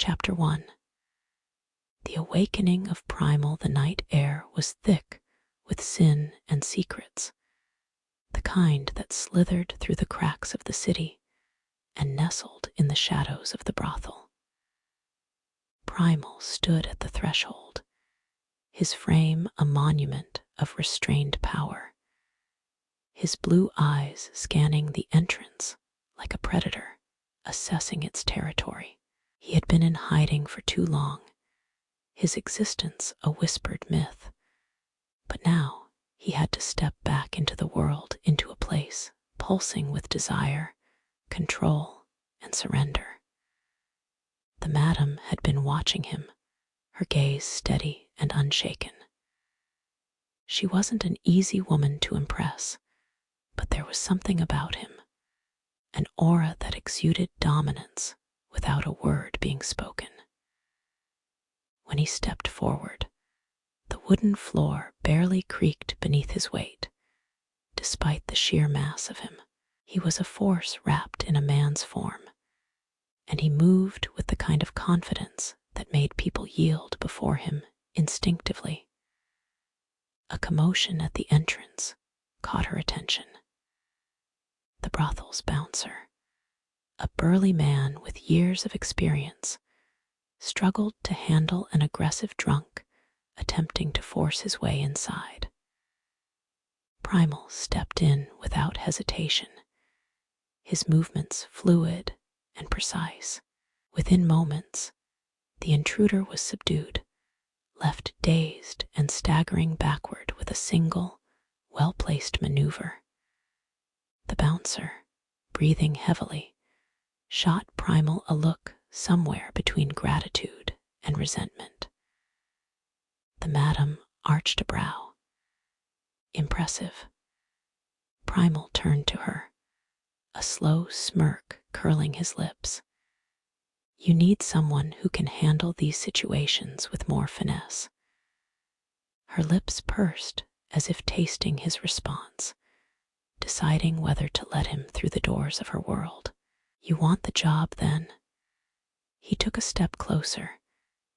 Chapter 1. The awakening of Primal the night air was thick with sin and secrets, the kind that slithered through the cracks of the city and nestled in the shadows of the brothel. Primal stood at the threshold, his frame a monument of restrained power, his blue eyes scanning the entrance like a predator, assessing its territory. He had been in hiding for too long, his existence a whispered myth, but now he had to step back into the world, into a place pulsing with desire, control, and surrender. The madam had been watching him, her gaze steady and unshaken. She wasn't an easy woman to impress, but there was something about him, an aura that exuded dominance without a word being spoken. When he stepped forward, the wooden floor barely creaked beneath his weight. Despite the sheer mass of him, he was a force wrapped in a man's form, and he moved with the kind of confidence that made people yield before him instinctively. A commotion at the entrance caught her attention. The brothel's bouncer, a burly man with years of experience, struggled to handle an aggressive drunk attempting to force his way inside. Primal stepped in without hesitation, his movements fluid and precise. Within moments, the intruder was subdued, left dazed and staggering backward with a single, well-placed maneuver. The bouncer, breathing heavily, shot Primal a look somewhere between gratitude and resentment. The madam arched a brow. Impressive. Primal turned to her, a slow smirk curling his lips. You need someone who can handle these situations with more finesse. Her lips pursed as if tasting his response, deciding whether to let him through the doors of her world. You want the job, then? He took a step closer,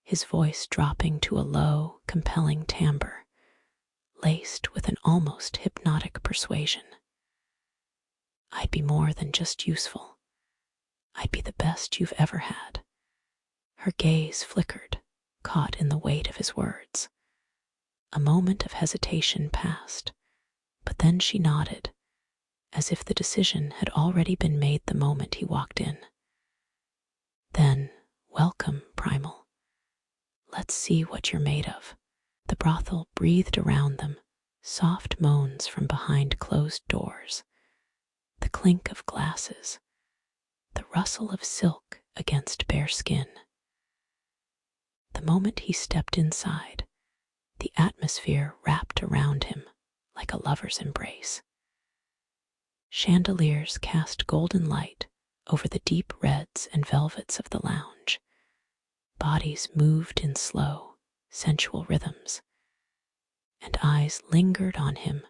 his voice dropping to a low, compelling timbre, laced with an almost hypnotic persuasion. I'd be more than just useful. I'd be the best you've ever had. Her gaze flickered, caught in the weight of his words. A moment of hesitation passed, but then she nodded, as if the decision had already been made the moment he walked in. Then, welcome, Primal. Let's see what you're made of. The brothel breathed around them, soft moans from behind closed doors, the clink of glasses, the rustle of silk against bare skin. The moment he stepped inside, the atmosphere wrapped around him like a lover's embrace. Chandeliers cast golden light over the deep reds and velvets of the lounge. Bodies moved in slow, sensual rhythms, and eyes lingered on him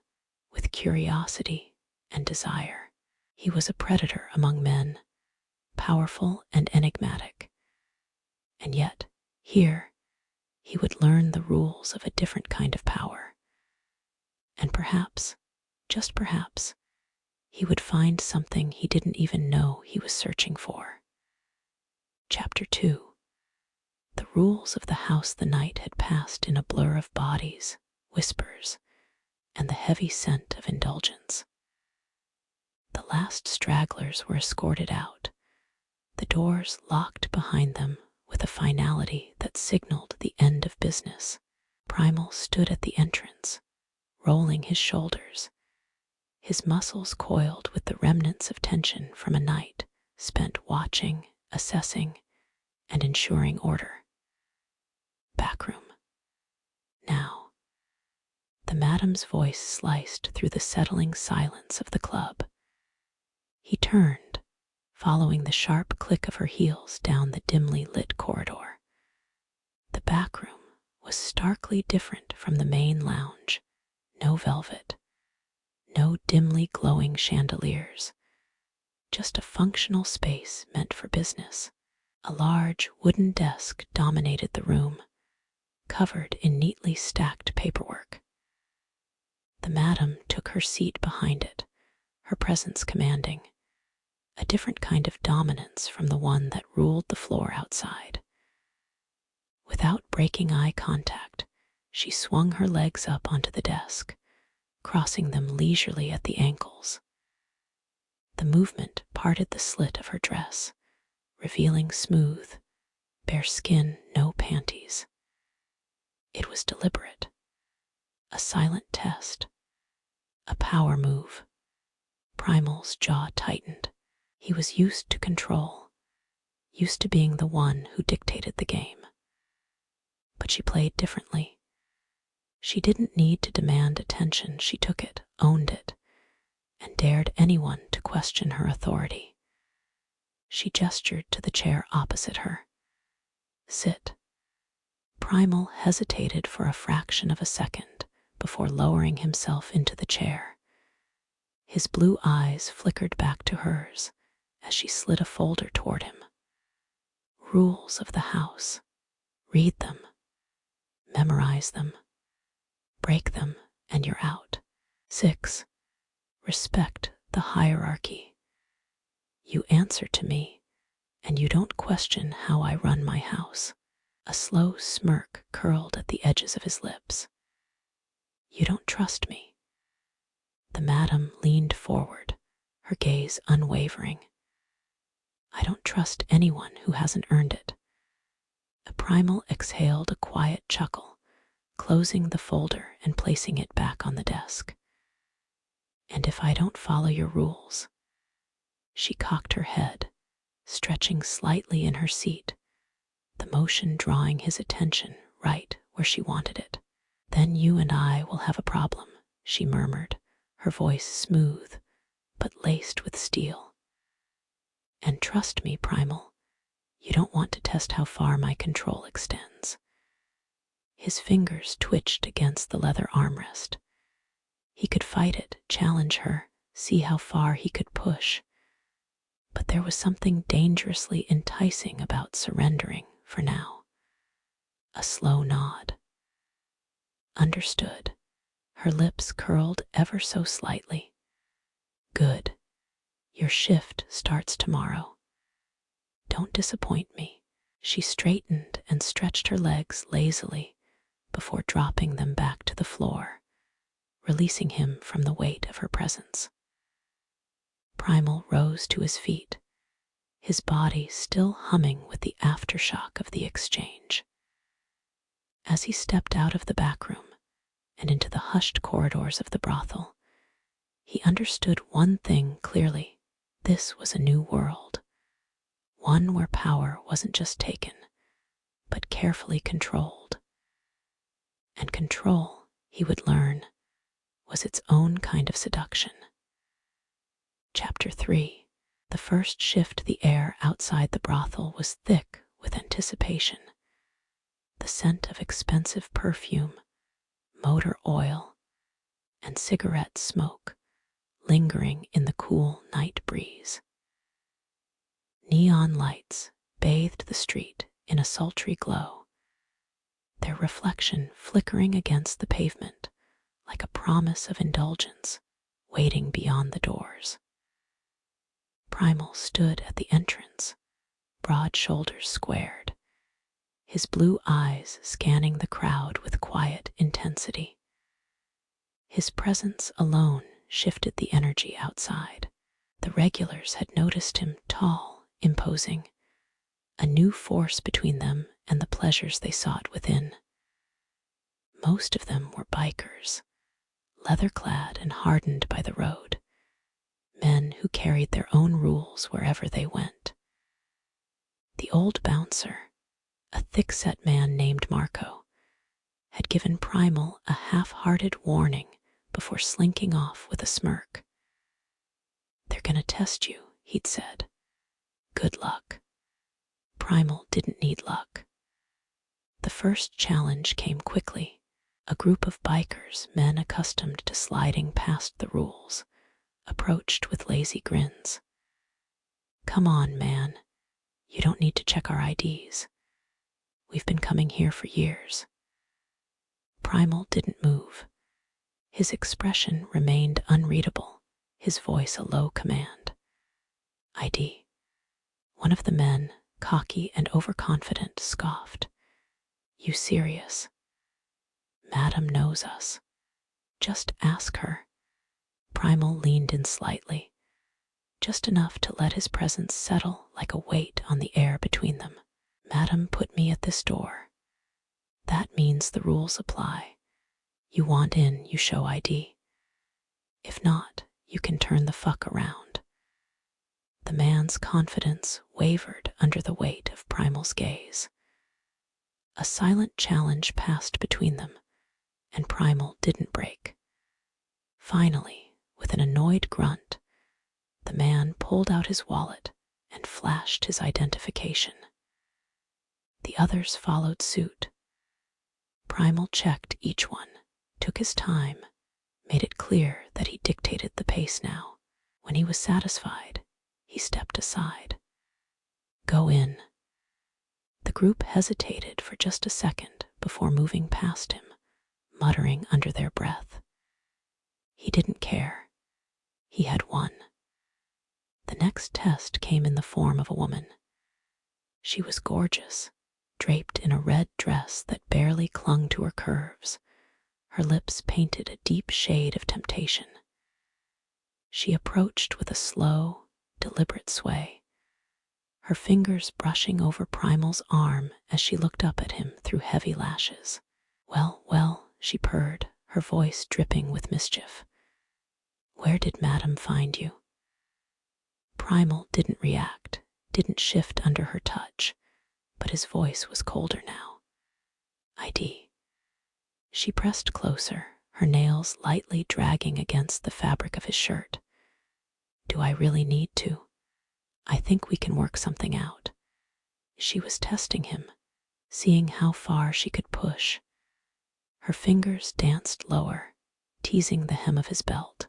with curiosity and desire. He was a predator among men, powerful and enigmatic. And yet, here, he would learn the rules of a different kind of power. And perhaps, just perhaps, he would find something he didn't even know he was searching for. Chapter 2. The rules of the house the night had passed in a blur of bodies, whispers, and the heavy scent of indulgence. The last stragglers were escorted out, the doors locked behind them with a finality that signaled the end of business. Primal stood at the entrance, rolling his shoulders, his muscles coiled with the remnants of tension from a night spent watching, assessing, and ensuring order. Backroom. Now. The madam's voice sliced through the settling silence of the club. He turned, following the sharp click of her heels down the dimly lit corridor. The backroom was starkly different from the main lounge. No velvet, no dimly glowing chandeliers, just a functional space meant for business. A large wooden desk dominated the room, covered in neatly stacked paperwork. The madam took her seat behind it, her presence commanding, a different kind of dominance from the one that ruled the floor outside. Without breaking eye contact, she swung her legs up onto the desk, crossing them leisurely at the ankles. The movement parted the slit of her dress, revealing smooth, bare skin, no panties. It was deliberate, a silent test, a power move. Primal's jaw tightened. He was used to control, used to being the one who dictated the game. But she played differently. She didn't need to demand attention. She took it, owned it, and dared anyone to question her authority. She gestured to the chair opposite her. Sit. Primal hesitated for a fraction of a second before lowering himself into the chair. His blue eyes flickered back to hers as she slid a folder toward him. Rules of the house. Read them. Memorize them. Break them, and you're out. 6. Respect the hierarchy. You answer to me, and you don't question how I run my house. A slow smirk curled at the edges of his lips. You don't trust me. The madam leaned forward, her gaze unwavering. I don't trust anyone who hasn't earned it. The primal exhaled a quiet chuckle, closing the folder and placing it back on the desk. And if I don't follow your rules? She cocked her head, stretching slightly in her seat, the motion drawing his attention right where she wanted it. Then you and I will have a problem, she murmured, her voice smooth but laced with steel. And trust me, Primal, you don't want to test how far my control extends. His fingers twitched against the leather armrest. He could fight it, challenge her, see how far he could push. But there was something dangerously enticing about surrendering for now. A slow nod. Understood. Her lips curled ever so slightly. Good. Your shift starts tomorrow. Don't disappoint me. She straightened and stretched her legs lazily before dropping them back to the floor, releasing him from the weight of her presence. Primal rose to his feet, his body still humming with the aftershock of the exchange. As he stepped out of the back room and into the hushed corridors of the brothel, he understood one thing clearly. This was a new world, one where power wasn't just taken, but carefully controlled. And control, he would learn, was its own kind of seduction. Chapter 3. The first shift, the air outside the brothel was thick with anticipation. The scent of expensive perfume, motor oil, and cigarette smoke lingering in the cool night breeze. Neon lights bathed the street in a sultry glow, their reflection flickering against the pavement like a promise of indulgence waiting beyond the doors. Primal stood at the entrance, broad shoulders squared, his blue eyes scanning the crowd with quiet intensity. His presence alone shifted the energy outside. The regulars had noticed him tall, imposing, a new force between them and the pleasures they sought within. Most of them were bikers, leather-clad and hardened by the road, men who carried their own rules wherever they went. The old bouncer, a thick-set man named Marco, had given Primal a half-hearted warning before slinking off with a smirk. They're gonna test you, he'd said. Good luck. Primal didn't need luck. The first challenge came quickly. A group of bikers, men accustomed to sliding past the rules, approached with lazy grins. Come on, man. You don't need to check our IDs. We've been coming here for years. Primal didn't move. His expression remained unreadable, his voice a low command. ID. One of the men, cocky and overconfident, scoffed. You serious? Madam knows us. Just ask her. Primal leaned in slightly, just enough to let his presence settle like a weight on the air between them. Madam put me at this door. That means the rules apply. You want in, you show ID. If not, you can turn the fuck around. The man's confidence wavered under the weight of Primal's gaze. A silent challenge passed between them, and Primal didn't break. Finally, with an annoyed grunt, the man pulled out his wallet and flashed his identification. The others followed suit. Primal checked each one, took his time, made it clear that he dictated the pace now. When he was satisfied, he stepped aside. Go in. The group hesitated for just a second before moving past him, muttering under their breath. He didn't care. He had won. The next test came in the form of a woman. She was gorgeous, draped in a red dress that barely clung to her curves, her lips painted a deep shade of temptation. She approached with a slow, deliberate sway, her fingers brushing over Primal's arm as she looked up at him through heavy lashes. Well, well, she purred, her voice dripping with mischief. Where did Madam find you? Primal didn't react, didn't shift under her touch, but his voice was colder now. ID. She pressed closer, her nails lightly dragging against the fabric of his shirt. Do I really need to? I think we can work something out. She was testing him, seeing how far she could push. Her fingers danced lower, teasing the hem of his belt.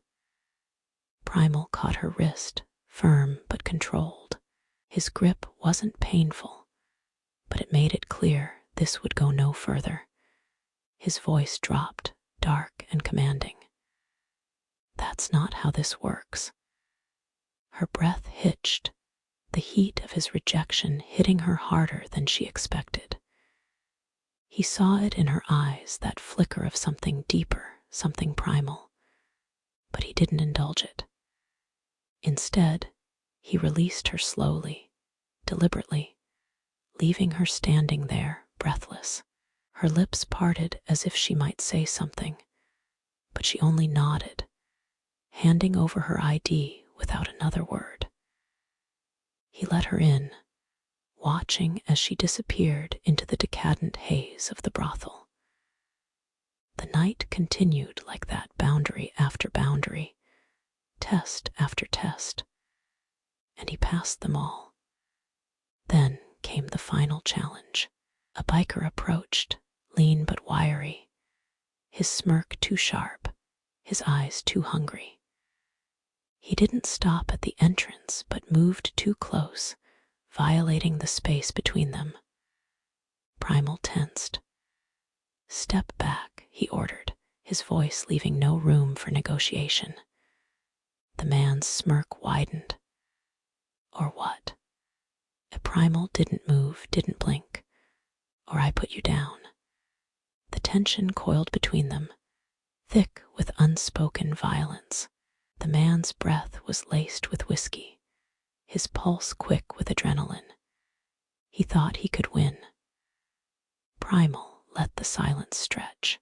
Primal caught her wrist, firm but controlled. His grip wasn't painful, but it made it clear this would go no further. His voice dropped, dark and commanding. That's not how this works. Her breath hitched, the heat of his rejection hitting her harder than she expected. He saw it in her eyes, that flicker of something deeper, something primal, but he didn't indulge it. Instead, he released her slowly, deliberately, leaving her standing there, breathless. Her lips parted as if she might say something, but she only nodded, handing over her ID without another word. He let her in, watching as she disappeared into the decadent haze of the brothel. The night continued like that, boundary after boundary, test after test, and he passed them all. Then came the final challenge. A biker approached, lean but wiry, his smirk too sharp, his eyes too hungry. He didn't stop at the entrance but moved too close, violating the space between them. Primal tensed. Step back, he ordered, his voice leaving no room for negotiation. The man's smirk widened. Or what? A Primal didn't move, didn't blink. Or I put you down. The tension coiled between them, thick with unspoken violence. The man's breath was laced with whiskey, his pulse quick with adrenaline. He thought he could win. Primal let the silence stretch.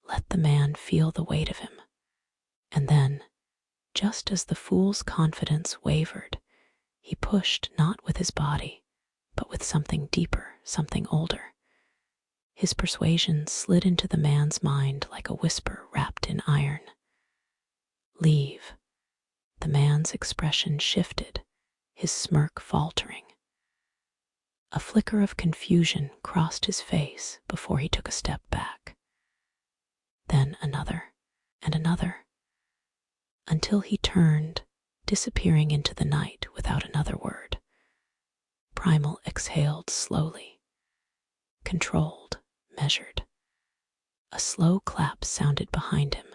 Let the man feel the weight of him. And then, just as the fool's confidence wavered, he pushed not with his body, but with something deeper, something older. His persuasion slid into the man's mind like a whisper wrapped in iron. Leave. The man's expression shifted, his smirk faltering. A flicker of confusion crossed his face before he took a step back. Then another, and another, until he turned, disappearing into the night without another word. Primal exhaled slowly, controlled, measured. A slow clap sounded behind him.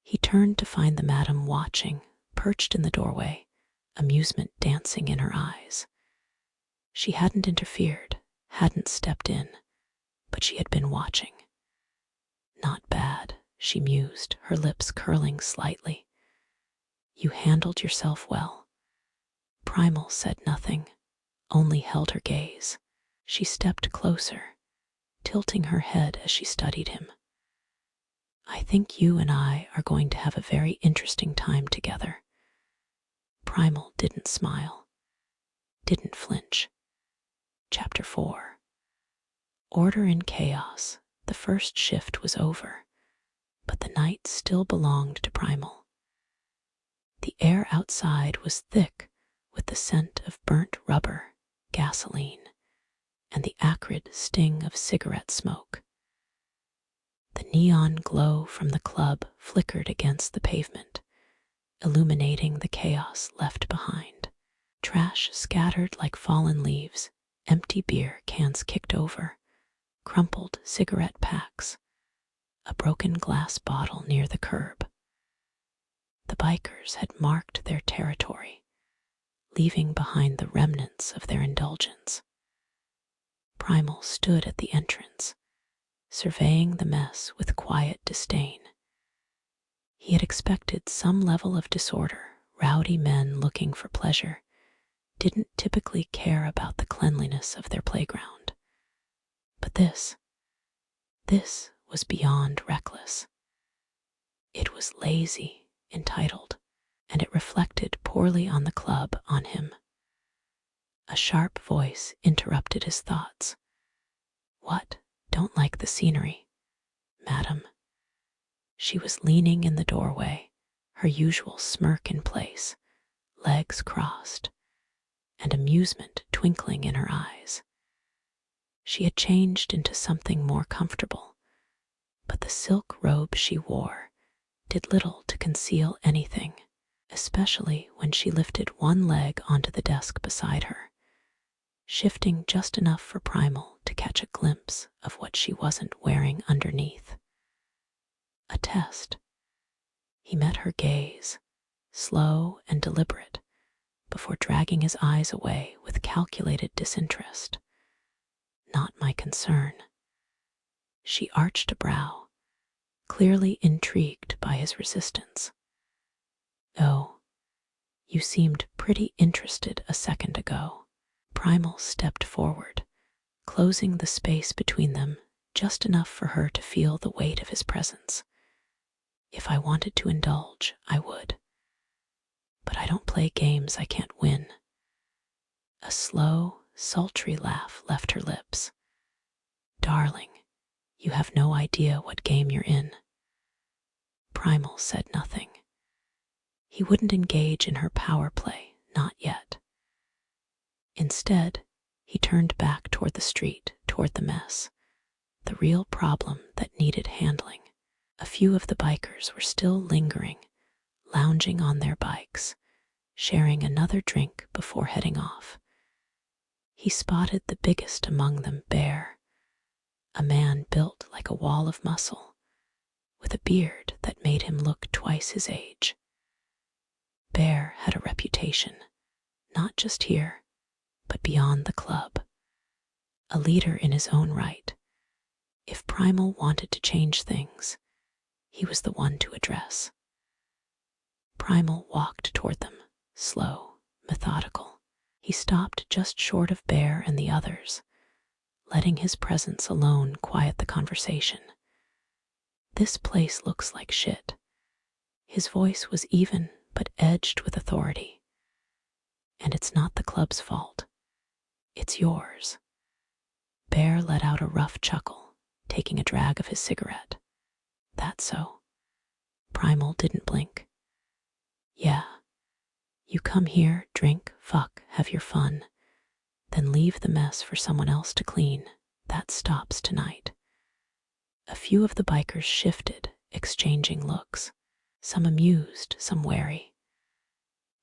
He turned to find the madam watching, perched in the doorway, amusement dancing in her eyes. She hadn't interfered, hadn't stepped in, but she had been watching. Not bad, she mused, her lips curling slightly. You handled yourself well. Primal said nothing, only held her gaze. She stepped closer, tilting her head as she studied him. I think you and I are going to have a very interesting time together. Primal didn't smile, didn't flinch. Chapter 4. Order in chaos. The first shift was over, but the night still belonged to Primal. The air outside was thick with the scent of burnt rubber, gasoline, and the acrid sting of cigarette smoke. The neon glow from the club flickered against the pavement, illuminating the chaos left behind. Trash scattered like fallen leaves, empty beer cans kicked over, crumpled cigarette packs, a broken glass bottle near the curb. The bikers had marked their territory, leaving behind the remnants of their indulgence. Primal stood at the entrance, surveying the mess with quiet disdain. He had expected some level of disorder. Rowdy men looking for pleasure didn't typically care about the cleanliness of their playground. But this was beyond reckless. It was lazy, entitled, and it reflected poorly on the club, on him. A sharp voice interrupted his thoughts. What? Don't like the scenery, madam? She was leaning in the doorway, her usual smirk in place, legs crossed, and amusement twinkling in her eyes. She had changed into something more comfortable, but the silk robe she wore did little to conceal anything, especially when she lifted one leg onto the desk beside her, shifting just enough for Primal to catch a glimpse of what she wasn't wearing underneath. A test. He met her gaze, slow and deliberate, before dragging his eyes away with calculated disinterest. Not my concern. She arched a brow, clearly intrigued by his resistance. Oh, you seemed pretty interested a second ago. Primal stepped forward, closing the space between them just enough for her to feel the weight of his presence. If I wanted to indulge, I would. But I don't play games I can't win. A slow, sultry laugh left her lips. Darling, you have no idea what game you're in. Primal said nothing. He wouldn't engage in her power play, not yet. Instead, he turned back toward the street, toward the mess, the real problem that needed handling. A few of the bikers were still lingering, lounging on their bikes, sharing another drink before heading off. He spotted the biggest among them, Bear, a man built like a wall of muscle, with a beard that made him look twice his age. Bear had a reputation, not just here, but beyond the club. A leader in his own right. If Primal wanted to change things, he was the one to address. Primal walked toward them, slow, methodical. He stopped just short of Bear and the others, letting his presence alone quiet the conversation. This place looks like shit. His voice was even, but edged with authority. And it's not the club's fault. It's yours. Bear let out a rough chuckle, taking a drag of his cigarette. That so? Primal didn't blink. Yeah. You come here, drink, fuck, have your fun, then leave the mess for someone else to clean. That stops tonight. A few of the bikers shifted, exchanging looks, some amused, some wary.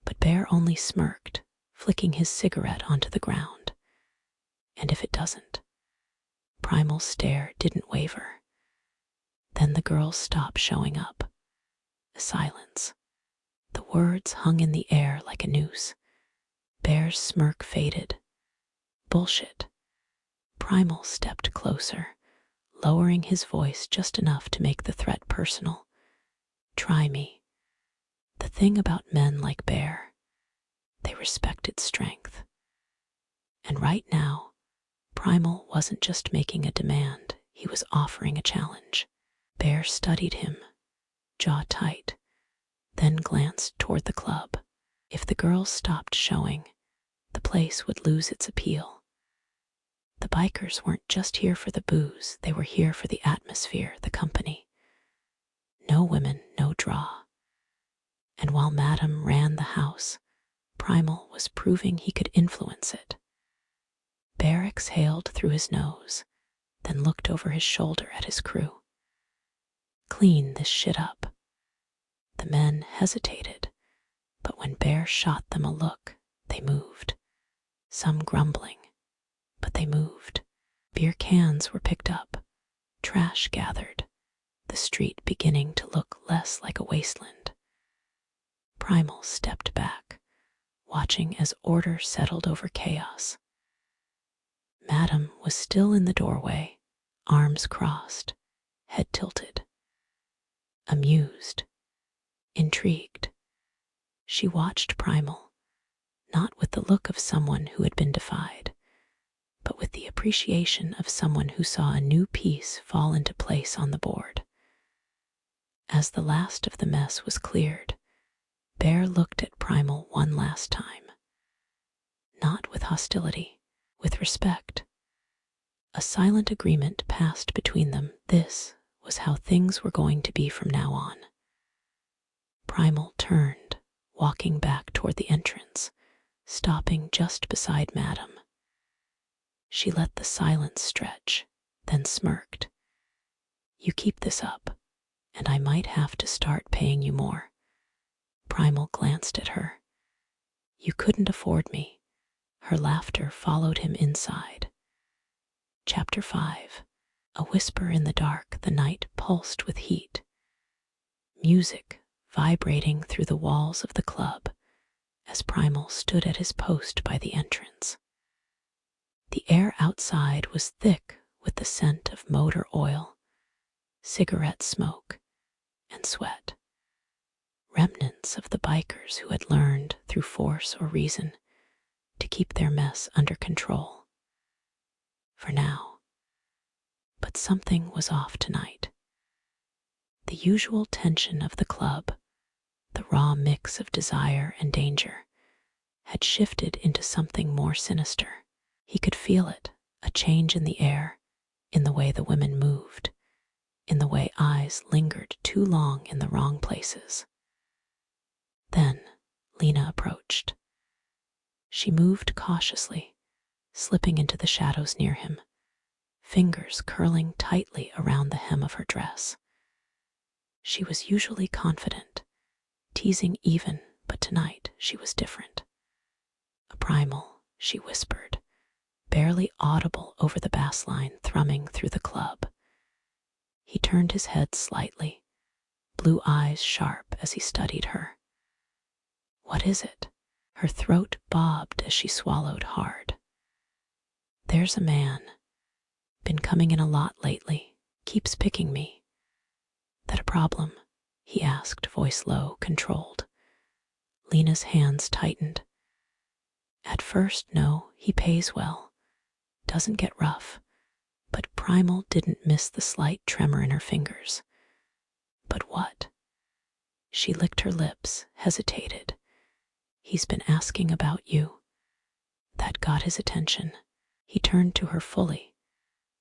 But Bear only smirked, flicking his cigarette onto the ground. And if it doesn't? Primal's stare didn't waver. Then the girls stopped showing up. A silence. The words hung in the air like a noose. Bear's smirk faded. Bullshit. Primal stepped closer, lowering his voice just enough to make the threat personal. Try me. The thing about men like Bear, they respected strength. And right now, Primal wasn't just making a demand, he was offering a challenge. Bear studied him, jaw tight, then glanced toward the club. If the girls stopped showing, the place would lose its appeal. The bikers weren't just here for the booze, they were here for the atmosphere, the company. No women, no draw. And while Madame ran the house, Primal was proving he could influence it. Bear exhaled through his nose, then looked over his shoulder at his crew. Clean this shit up. The men hesitated, but when Bear shot them a look, they moved. Some grumbling, but they moved. Beer cans were picked up, trash gathered, the street beginning to look less like a wasteland. Primal stepped back, watching as order settled over chaos. Madame was still in the doorway, arms crossed, head tilted. Amused, intrigued, she watched Primal, not with the look of someone who had been defied, but with the appreciation of someone who saw a new piece fall into place on the board. As the last of the mess was cleared, Bear looked at Primal one last time. Not with hostility, with respect. A silent agreement passed between them. This was how things were going to be from now on. Primal turned, walking back toward the entrance, stopping just beside Madame. She let the silence stretch, then smirked. You keep this up, and I might have to start paying you more. Primal glanced at her. You couldn't afford me. Her laughter followed him inside. Chapter 5. A whisper in the dark, the night pulsed with heat. Music vibrating through the walls of the club as Primal stood at his post by the entrance. The air outside was thick with the scent of motor oil, cigarette smoke, and sweat. Remnants of the bikers who had learned through force or reason to keep their mess under control. For now. But something was off tonight. The usual tension of the club, the raw mix of desire and danger, had shifted into something more sinister. He could feel it, a change in the air, in the way the women moved, in the way eyes lingered too long in the wrong places. Then Lena approached. She moved cautiously, slipping into the shadows near him, fingers curling tightly around the hem of her dress. She was usually confident, teasing even, but tonight she was different. A Primal, she whispered, barely audible over the bass line thrumming through the club. He turned his head slightly, blue eyes sharp as he studied her. What is it? Her throat bobbed as she swallowed hard. There's a man. Been coming in a lot lately. Keeps picking me. That a problem? He asked, voice low, controlled. Lena's hands tightened. At first, no, he pays well. Doesn't get rough. But Primal didn't miss the slight tremor in her fingers. But what? She licked her lips, hesitated. He's been asking about you. That got his attention. He turned to her fully,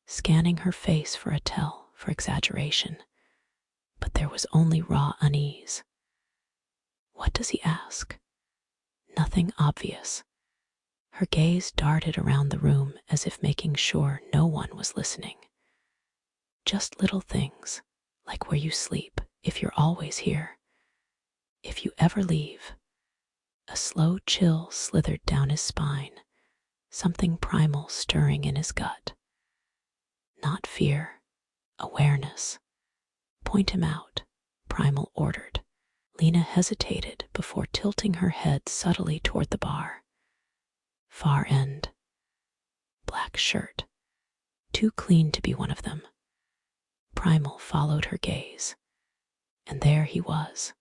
scanning her face for a tell, for exaggeration. But there was only raw unease. What does he ask? Nothing obvious. Her gaze darted around the room as if making sure no one was listening. Just little things, like where you sleep, if you're always here, if you ever leave. A slow chill slithered down his spine, something primal stirring in his gut. Not fear, awareness. Point him out, Primal ordered. Lena hesitated before tilting her head subtly toward the bar. Far end. Black shirt. Too clean to be one of them. Primal followed her gaze. And there he was.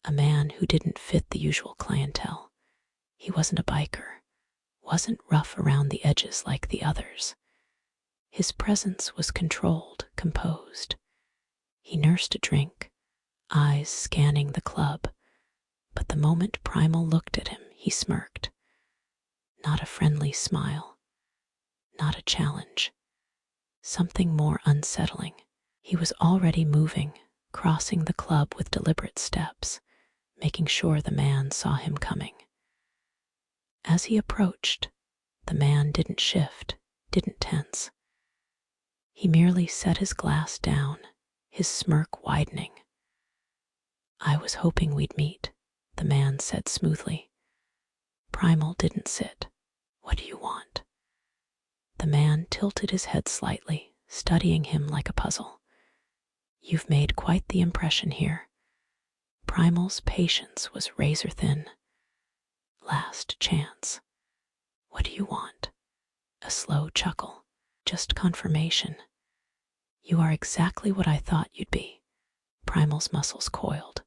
A man who didn't fit the usual clientele. He wasn't a biker. Wasn't rough around the edges like the others. His presence was controlled, composed. He nursed a drink, eyes scanning the club, but the moment Primal looked at him, he smirked. Not a friendly smile, not a challenge, something more unsettling. He was already moving, crossing the club with deliberate steps, making sure the man saw him coming. As he approached, the man didn't shift, didn't tense. He merely set his glass down, his smirk widening. "I was hoping we'd meet," the man said smoothly. Primal didn't sit. "What do you want?" The man tilted his head slightly, studying him like a puzzle. "You've made quite the impression here." Primal's patience was razor thin. "Last chance." "What do you want?" A slow chuckle. "Just confirmation." "You are exactly what I thought you'd be." Primal's muscles coiled.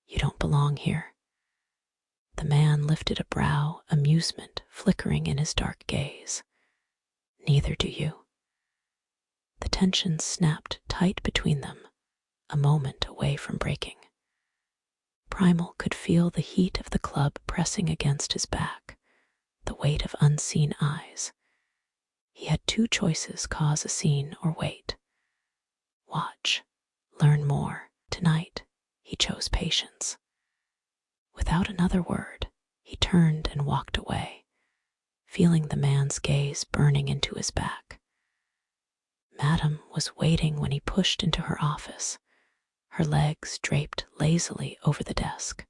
"You don't belong here." The man lifted a brow, amusement flickering in his dark gaze. "Neither do you." The tension snapped tight between them, a moment away from breaking. Primal could feel the heat of the club pressing against his back, the weight of unseen eyes. He had two choices: cause a scene or wait. Watch, learn more. Tonight, he chose patience. Without another word, he turned and walked away, feeling the man's gaze burning into his back. Madame was waiting when he pushed into her office, her legs draped lazily over the desk,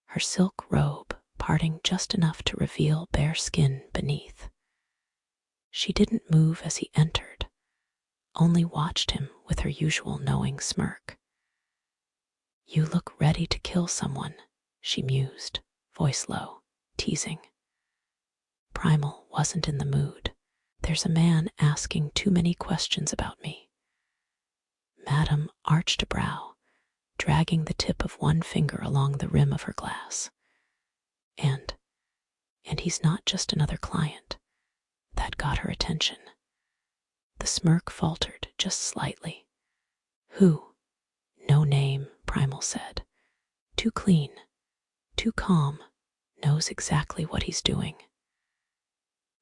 her silk robe parting just enough to reveal bare skin beneath. She didn't move as he entered, only watched him with her usual knowing smirk. "You look ready to kill someone," she mused, voice low, teasing. Primal wasn't in the mood. "There's a man asking too many questions about me." Madame arched a brow, dragging the tip of one finger along the rim of her glass. And he's not just another client." That got her attention. The smirk faltered just slightly. "Who?" "No name," Primal said. "Too clean, too calm, knows exactly what he's doing."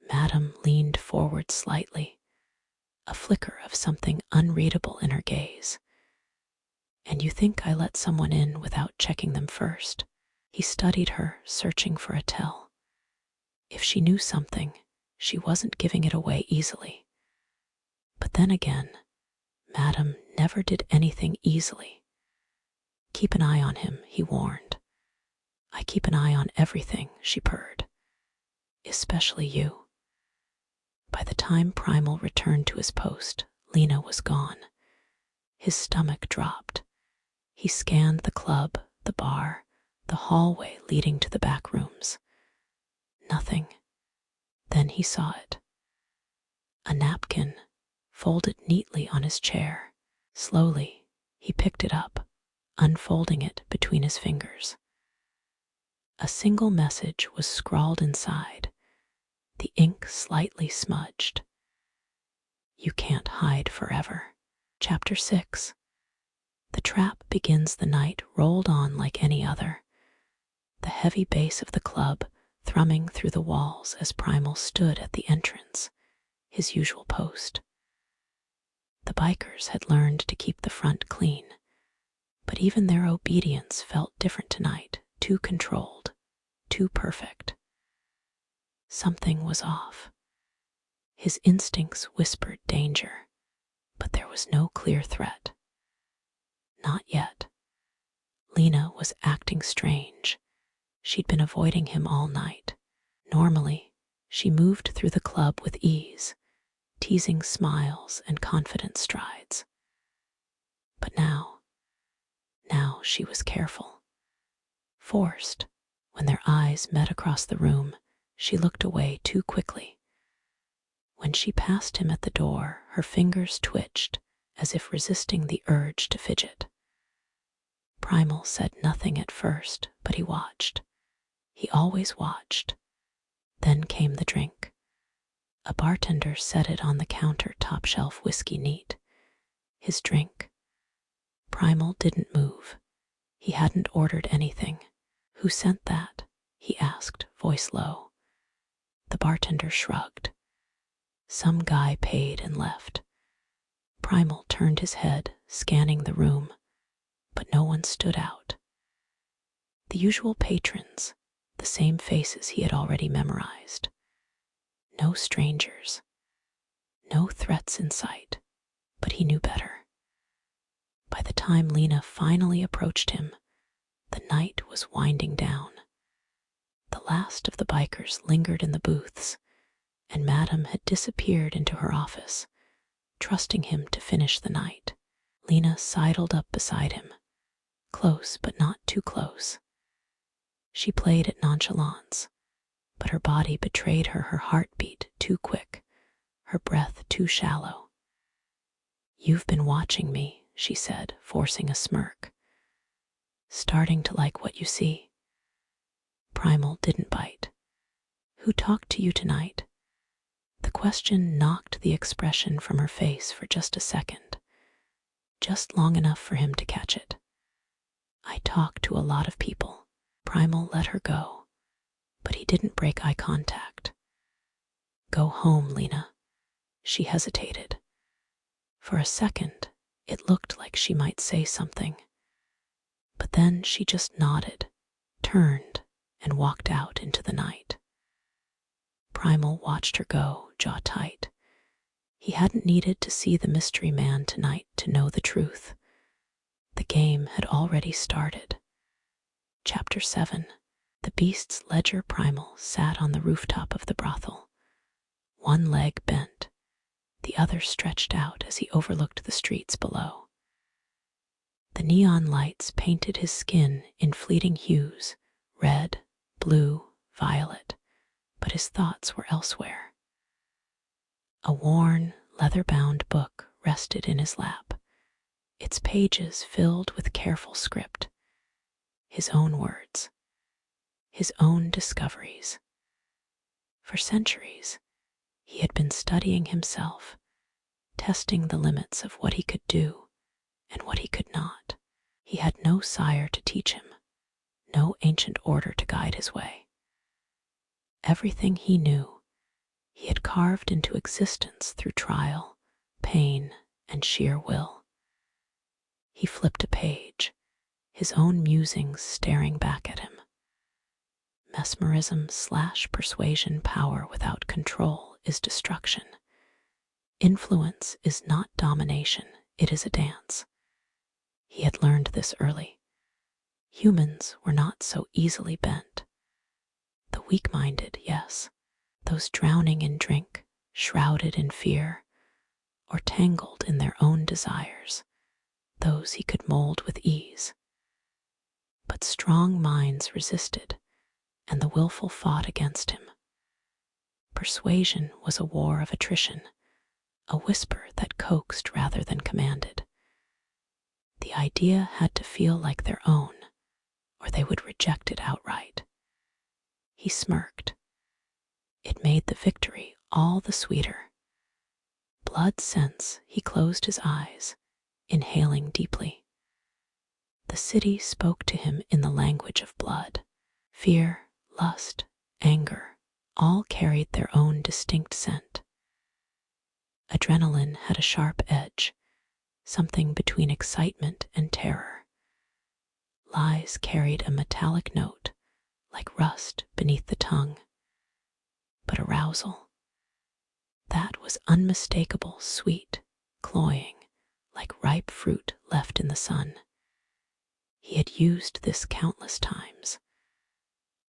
Madame leaned forward slightly, a flicker of something unreadable in her gaze. "And you think I let someone in without checking them first?" He studied her, searching for a tell. If she knew something, she wasn't giving it away easily. But then again, Madame never did anything easily. "Keep an eye on him," he warned. "I keep an eye on everything," she purred. "Especially you." By the time Primal returned to his post, Lena was gone. His stomach dropped. He scanned the club, the bar, the hallway leading to the back rooms. Nothing. Then he saw it. A napkin, folded neatly on his chair. Slowly, he picked it up, unfolding it between his fingers. A single message was scrawled inside, the ink slightly smudged. "You can't hide forever." Chapter 6. The trap begins. The night rolled on like any other, the heavy bass of the club thrumming through the walls as Primal stood at the entrance, his usual post. The bikers had learned to keep the front clean, but even their obedience felt different tonight, too controlled, too perfect. Something was off. His instincts whispered danger, but there was no clear threat. Not yet. Lena was acting strange. She'd been avoiding him all night. Normally, She moved through the club with ease, teasing smiles and confident strides. But now she was careful. Forced, when their eyes met across the room, she looked away too quickly. When she passed him at the door, her fingers twitched as if resisting the urge to fidget. Primal said nothing at first, but he watched. He always watched. Then came the drink. A bartender set it on the counter, top shelf whiskey neat. His drink. Primal didn't move. He hadn't ordered anything. Who sent that? He asked, voice low. The bartender shrugged. Some guy paid and left. Primal turned his head, scanning the room, but no one stood out. The usual patrons, the same faces he had already memorized. No strangers. No threats in sight, but he knew better. By the time Lena finally approached him, the night was winding down. The last of the bikers lingered in the booths, and Madame had disappeared into her office, trusting him to finish the night. Lena sidled up beside him, close but not too close. She played at nonchalance, but her body betrayed her, her heartbeat too quick, her breath too shallow. "You've been watching me," she said, forcing a smirk. "Starting to like what you see?" Primal didn't bite. "Who talked to you tonight?" The question knocked the expression from her face for just a second, just long enough for him to catch it. "I talk to a lot of people." Primal let her go, but he didn't break eye contact. "Go home, Lena." She hesitated. For a second, it looked like she might say something. But then she just nodded, turned, and walked out into the night. Primal watched her go, jaw tight. He hadn't needed to see the mystery man tonight to know the truth. The game had already started. Chapter 7. The beast's ledger. Primal sat on the rooftop of the brothel. One leg bent, the other stretched out as he overlooked the streets below. The neon lights painted his skin in fleeting hues, red, blue, violet, but his thoughts were elsewhere. A worn, leather-bound book rested in his lap, its pages filled with careful script. His own words, his own discoveries. For centuries, he had been studying himself, testing the limits of what he could do and what he could not. He had no sire to teach him, no ancient order to guide his way. Everything he knew, he had carved into existence through trial, pain, and sheer will. He flipped a page, his own musings staring back at him. Mesmerism/persuasion. Power without control is destruction. Influence is not domination, it is a dance. He had learned this early. Humans were not so easily bent. The weak-minded, yes, those drowning in drink, shrouded in fear, or tangled in their own desires, those he could mold with ease. But strong minds resisted, and the willful fought against him. Persuasion was a war of attrition, a whisper that coaxed rather than commanded. The idea had to feel like their own, or they would reject it outright. He smirked. It made the victory all the sweeter. Blood sense, he closed his eyes, inhaling deeply. The city spoke to him in the language of blood. Fear, lust, anger, all carried their own distinct scent. Adrenaline had a sharp edge, something between excitement and terror. Lies carried a metallic note, like rust beneath the tongue. But arousal, that was unmistakable, sweet, cloying, like ripe fruit left in the sun. He had used this countless times.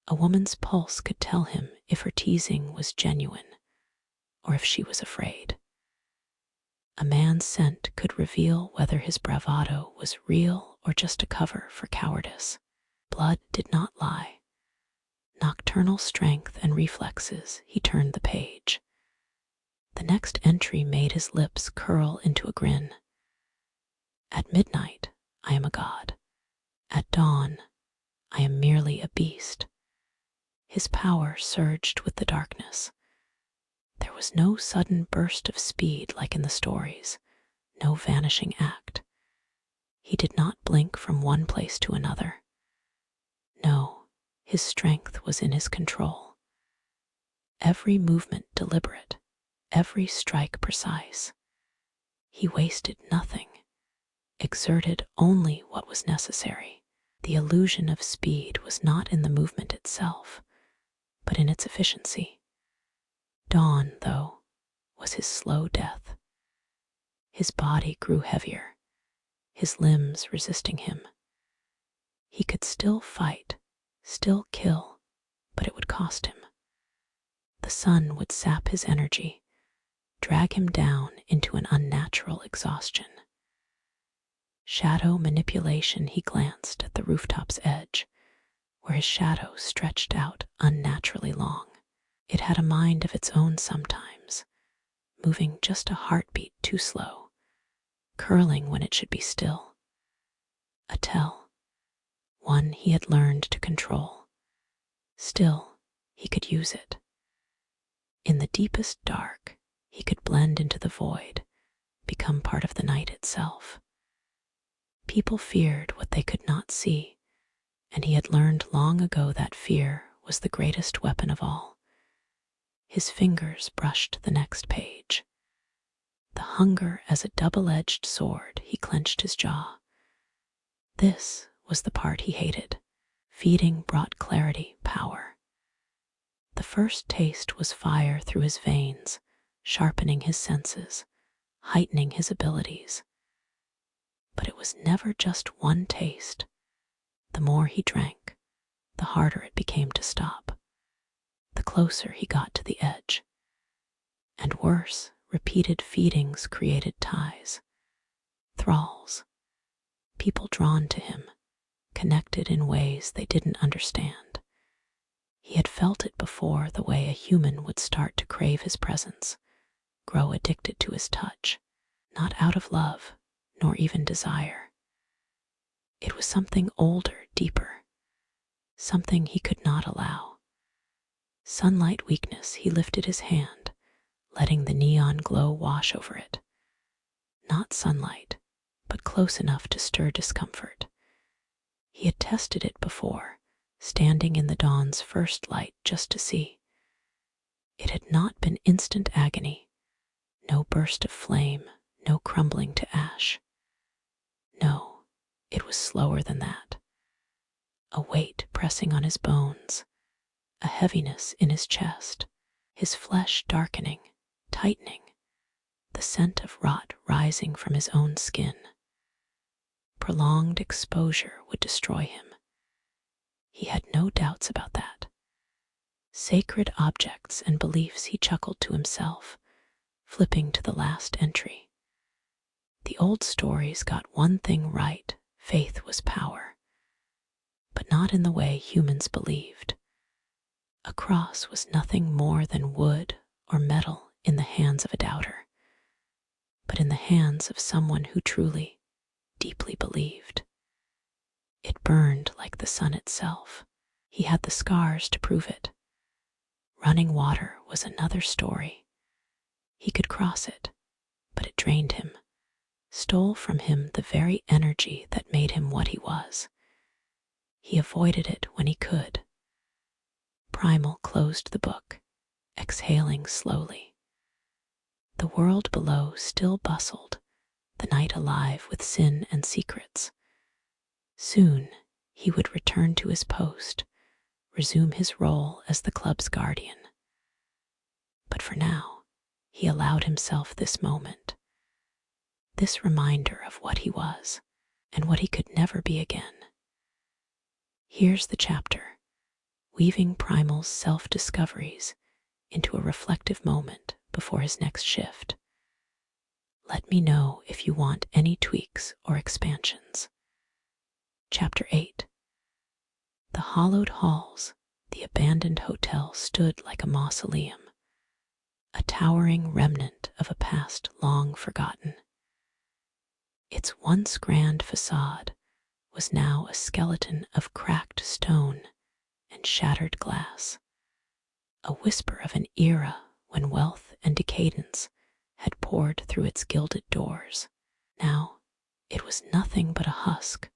A woman's pulse could tell him if her teasing was genuine or if she was afraid. A man's scent could reveal whether his bravado was real or just a cover for cowardice. Blood did not lie. Nocturnal strength and reflexes, he turned the page. The next entry made his lips curl into a grin. At midnight, I am a god. At dawn, I am merely a beast. His power surged with the darkness. There was no sudden burst of speed like in the stories, no vanishing act. He did not blink from one place to another. No, his strength was in his control. Every movement deliberate, every strike precise. He wasted nothing, exerted only what was necessary. The illusion of speed was not in the movement itself, but in its efficiency. Dawn, though, was his slow death. His body grew heavier, his limbs resisting him. He could still fight, still kill, but it would cost him. The sun would sap his energy, drag him down into an unnatural exhaustion. Shadow manipulation, he glanced at the rooftop's edge, where his shadow stretched out unnaturally long. It had a mind of its own sometimes, moving just a heartbeat too slow, curling when it should be still. A tell, one he had learned to control. Still, he could use it. In the deepest dark, he could blend into the void, become part of the night itself. People feared what they could not see, and he had learned long ago that fear was the greatest weapon of all. His fingers brushed the next page. The hunger as a double-edged sword, he clenched his jaw. This was the part he hated. Feeding brought clarity, power. The first taste was fire through his veins, sharpening his senses, heightening his abilities. But it was never just one taste. The more he drank, the harder it became to stop, the closer he got to the edge. And worse, repeated feedings created ties, thralls, people drawn to him, connected in ways they didn't understand. He had felt it before, the way a human would start to crave his presence, grow addicted to his touch, not out of love, nor even desire. It was something older, deeper, something he could not allow. Sunlight weakness, he lifted his hand, letting the neon glow wash over it. Not sunlight, but close enough to stir discomfort. He had tested it before, standing in the dawn's first light just to see. It had not been instant agony, no burst of flame, no crumbling to ash. No, it was slower than that. A weight pressing on his bones, a heaviness in his chest, his flesh darkening, tightening, the scent of rot rising from his own skin. Prolonged exposure would destroy him. He had no doubts about that. Sacred objects and beliefs, he chuckled to himself, flipping to the last entry. The old stories got one thing right: faith was power. But not in the way humans believed. A cross was nothing more than wood or metal in the hands of a doubter, but in the hands of someone who truly, deeply believed. It burned like the sun itself. He had the scars to prove it. Running water was another story. He could cross it, but it drained him, stole from him the very energy that made him what he was. He avoided it when he could. Primal closed the book, exhaling slowly. The world below still bustled, the night alive with sin and secrets. Soon he would return to his post, resume his role as the club's guardian. But for now, he allowed himself this moment, this reminder of what he was and what he could never be again. Here's the chapter weaving Primal's self-discoveries into a reflective moment before his next shift. Let me know if you want any tweaks or expansions. Chapter 8. The hollowed halls, the abandoned hotel stood like a mausoleum, a towering remnant of a past long forgotten. Its once grand facade was now a skeleton of cracked stone and shattered glass, a whisper of an era when wealth and decadence had poured through its gilded doors. Now it was nothing but a husk,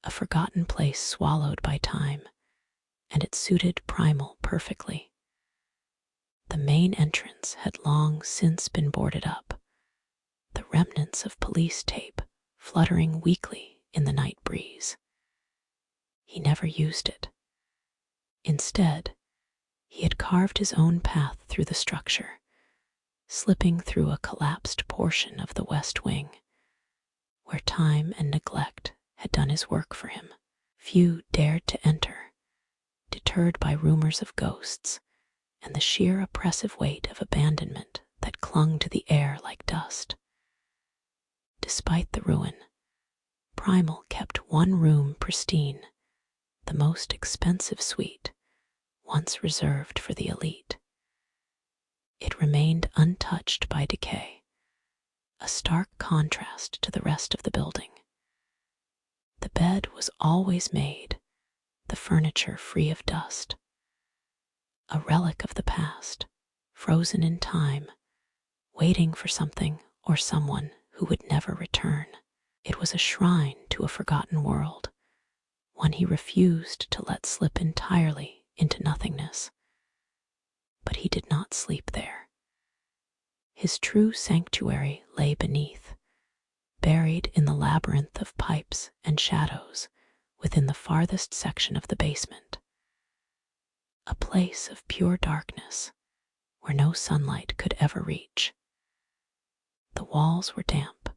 a forgotten place swallowed by time, and it suited Primal perfectly. The main entrance had long since been boarded up, the remnants of police tape fluttering weakly in the night breeze. He never used it. Instead, he had carved his own path through the structure, slipping through a collapsed portion of the west wing, where time and neglect had done his work for him. Few dared to enter, deterred by rumors of ghosts and the sheer oppressive weight of abandonment that clung to the air like dust. Despite the ruin, Primal kept one room pristine, the most expensive suite, once reserved for the elite. It remained untouched by decay, a stark contrast to the rest of the building. The bed was always made, the furniture free of dust, a relic of the past, frozen in time, waiting for something or someone who would never return. It was a shrine to a forgotten world, one he refused to let slip entirely into nothingness. But he did not sleep there. His true sanctuary lay beneath, buried in the labyrinth of pipes and shadows within the farthest section of the basement. A place of pure darkness where no sunlight could ever reach. The walls were damp,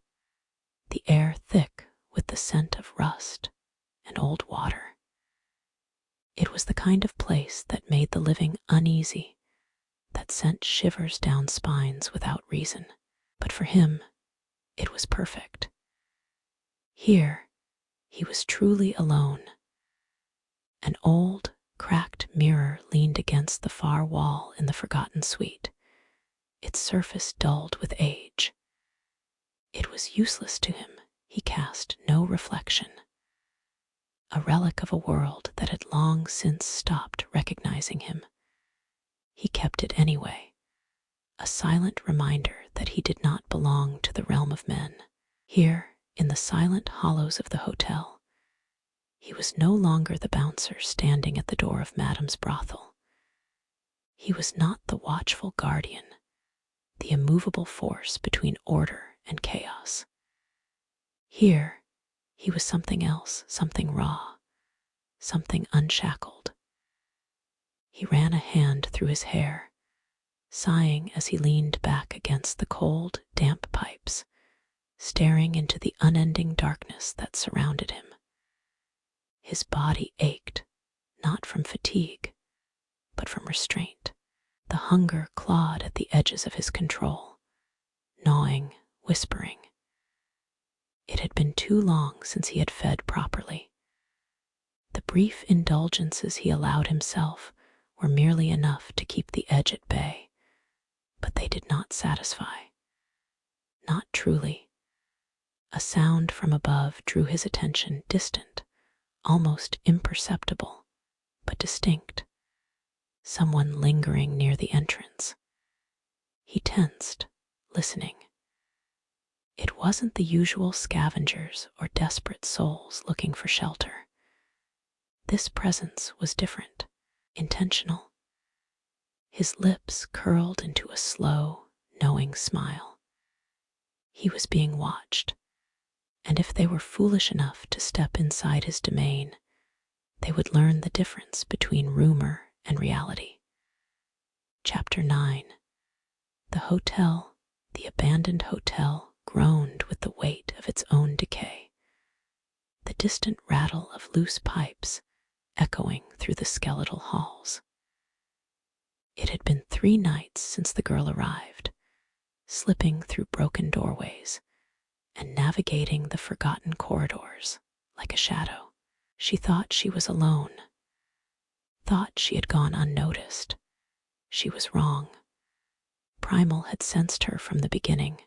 the air thick with the scent of rust and old water. It was the kind of place that made the living uneasy, that sent shivers down spines without reason. But for him, it was perfect. Here, he was truly alone. An old, cracked mirror leaned against the far wall in the forgotten suite, its surface dulled with age. It was useless to him. He cast no reflection. A relic of a world that had long since stopped recognizing him. He kept it anyway, a silent reminder that he did not belong to the realm of men. Here, in the silent hollows of the hotel, he was no longer the bouncer standing at the door of Madame's brothel. He was not the watchful guardian, the immovable force between order and chaos. Here, he was something else, something raw, something unshackled. He ran a hand through his hair, sighing as he leaned back against the cold, damp pipes, staring into the unending darkness that surrounded him. His body ached, not from fatigue, but from restraint. The hunger clawed at the edges of his control, gnawing, whispering. It had been too long since he had fed properly. The brief indulgences he allowed himself were merely enough to keep the edge at bay, but they did not satisfy. Not truly. A sound from above drew his attention, distant, almost imperceptible, but distinct. Someone lingering near the entrance. He tensed, listening. It wasn't the usual scavengers or desperate souls looking for shelter. This presence was different, intentional. His lips curled into a slow, knowing smile. He was being watched, and if they were foolish enough to step inside his domain, they would learn the difference between rumor and reality. Chapter 9. The hotel, the abandoned hotel, groaned with the weight of its own decay. The distant rattle of loose pipes echoing through the skeletal halls. It had been 3 nights since the girl arrived, slipping through broken doorways and navigating the forgotten corridors like a shadow. She thought she was alone, thought she had gone unnoticed. She was wrong. Primal had sensed her from the beginning,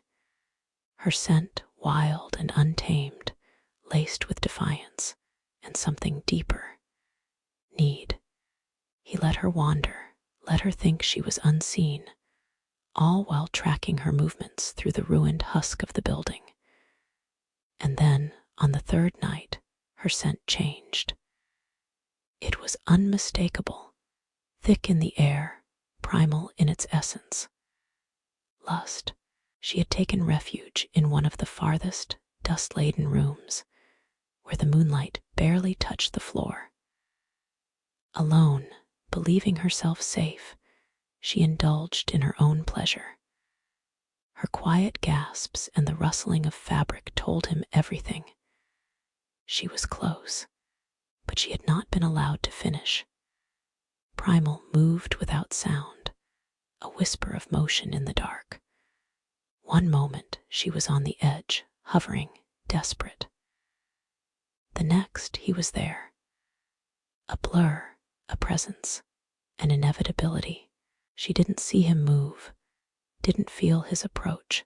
her scent wild and untamed, laced with defiance and something deeper, need. He let her wander, let her think she was unseen, all while tracking her movements through the ruined husk of the building. And then, on the 3rd night, her scent changed. It was unmistakable, thick in the air, primal in its essence. Lust. She had taken refuge in one of the farthest, dust-laden rooms, where the moonlight barely touched the floor. Alone, believing herself safe, she indulged in her own pleasure. Her quiet gasps and the rustling of fabric told him everything. She was close, but she had not been allowed to finish. Primal moved without sound, a whisper of motion in the dark. One moment she was on the edge, hovering, desperate. The next he was there. A blur, a presence, an inevitability. She didn't see him move, didn't feel his approach,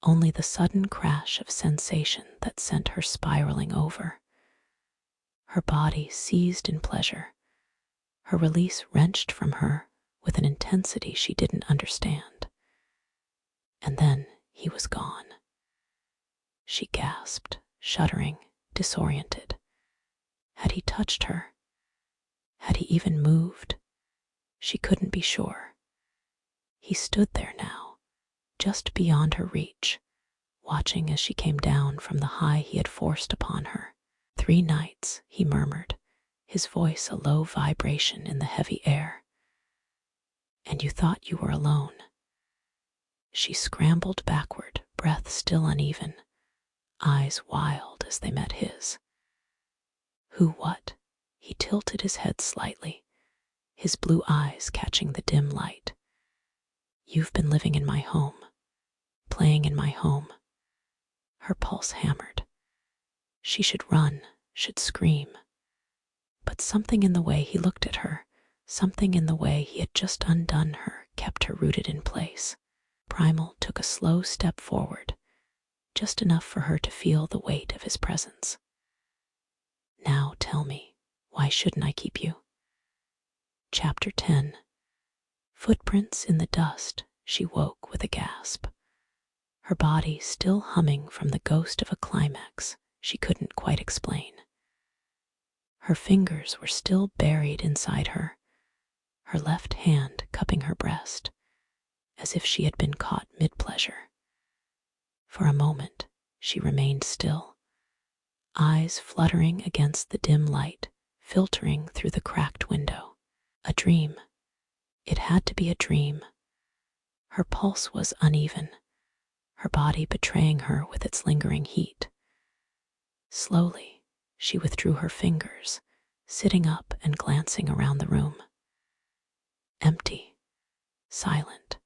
only the sudden crash of sensation that sent her spiraling over. Her body seized in pleasure, her release wrenched from her with an intensity she didn't understand. And then he was gone. She gasped, shuddering, disoriented. Had he touched her? Had he even moved? She couldn't be sure. He stood there now, just beyond her reach, watching as she came down from the high he had forced upon her. 3 nights, he murmured, his voice a low vibration in the heavy air. And you thought you were alone. She scrambled backward, breath still uneven, eyes wild as they met his. Who, what? He tilted his head slightly, his blue eyes catching the dim light. You've been living in my home, playing in my home. Her pulse hammered. She should run, should scream. But something in the way he looked at her, something in the way he had just undone her, kept her rooted in place. Primal took a slow step forward, just enough for her to feel the weight of his presence. Now tell me, why shouldn't I keep you? Chapter 10. Footprints in the dust. She woke with a gasp, her body still humming from the ghost of a climax she couldn't quite explain. Her fingers were still buried inside her, her left hand cupping her breast, as if she had been caught mid-pleasure. For a moment, she remained still, eyes fluttering against the dim light, filtering through the cracked window. A dream. It had to be a dream. Her pulse was uneven, her body betraying her with its lingering heat. Slowly, she withdrew her fingers, sitting up and glancing around the room. Empty, silent,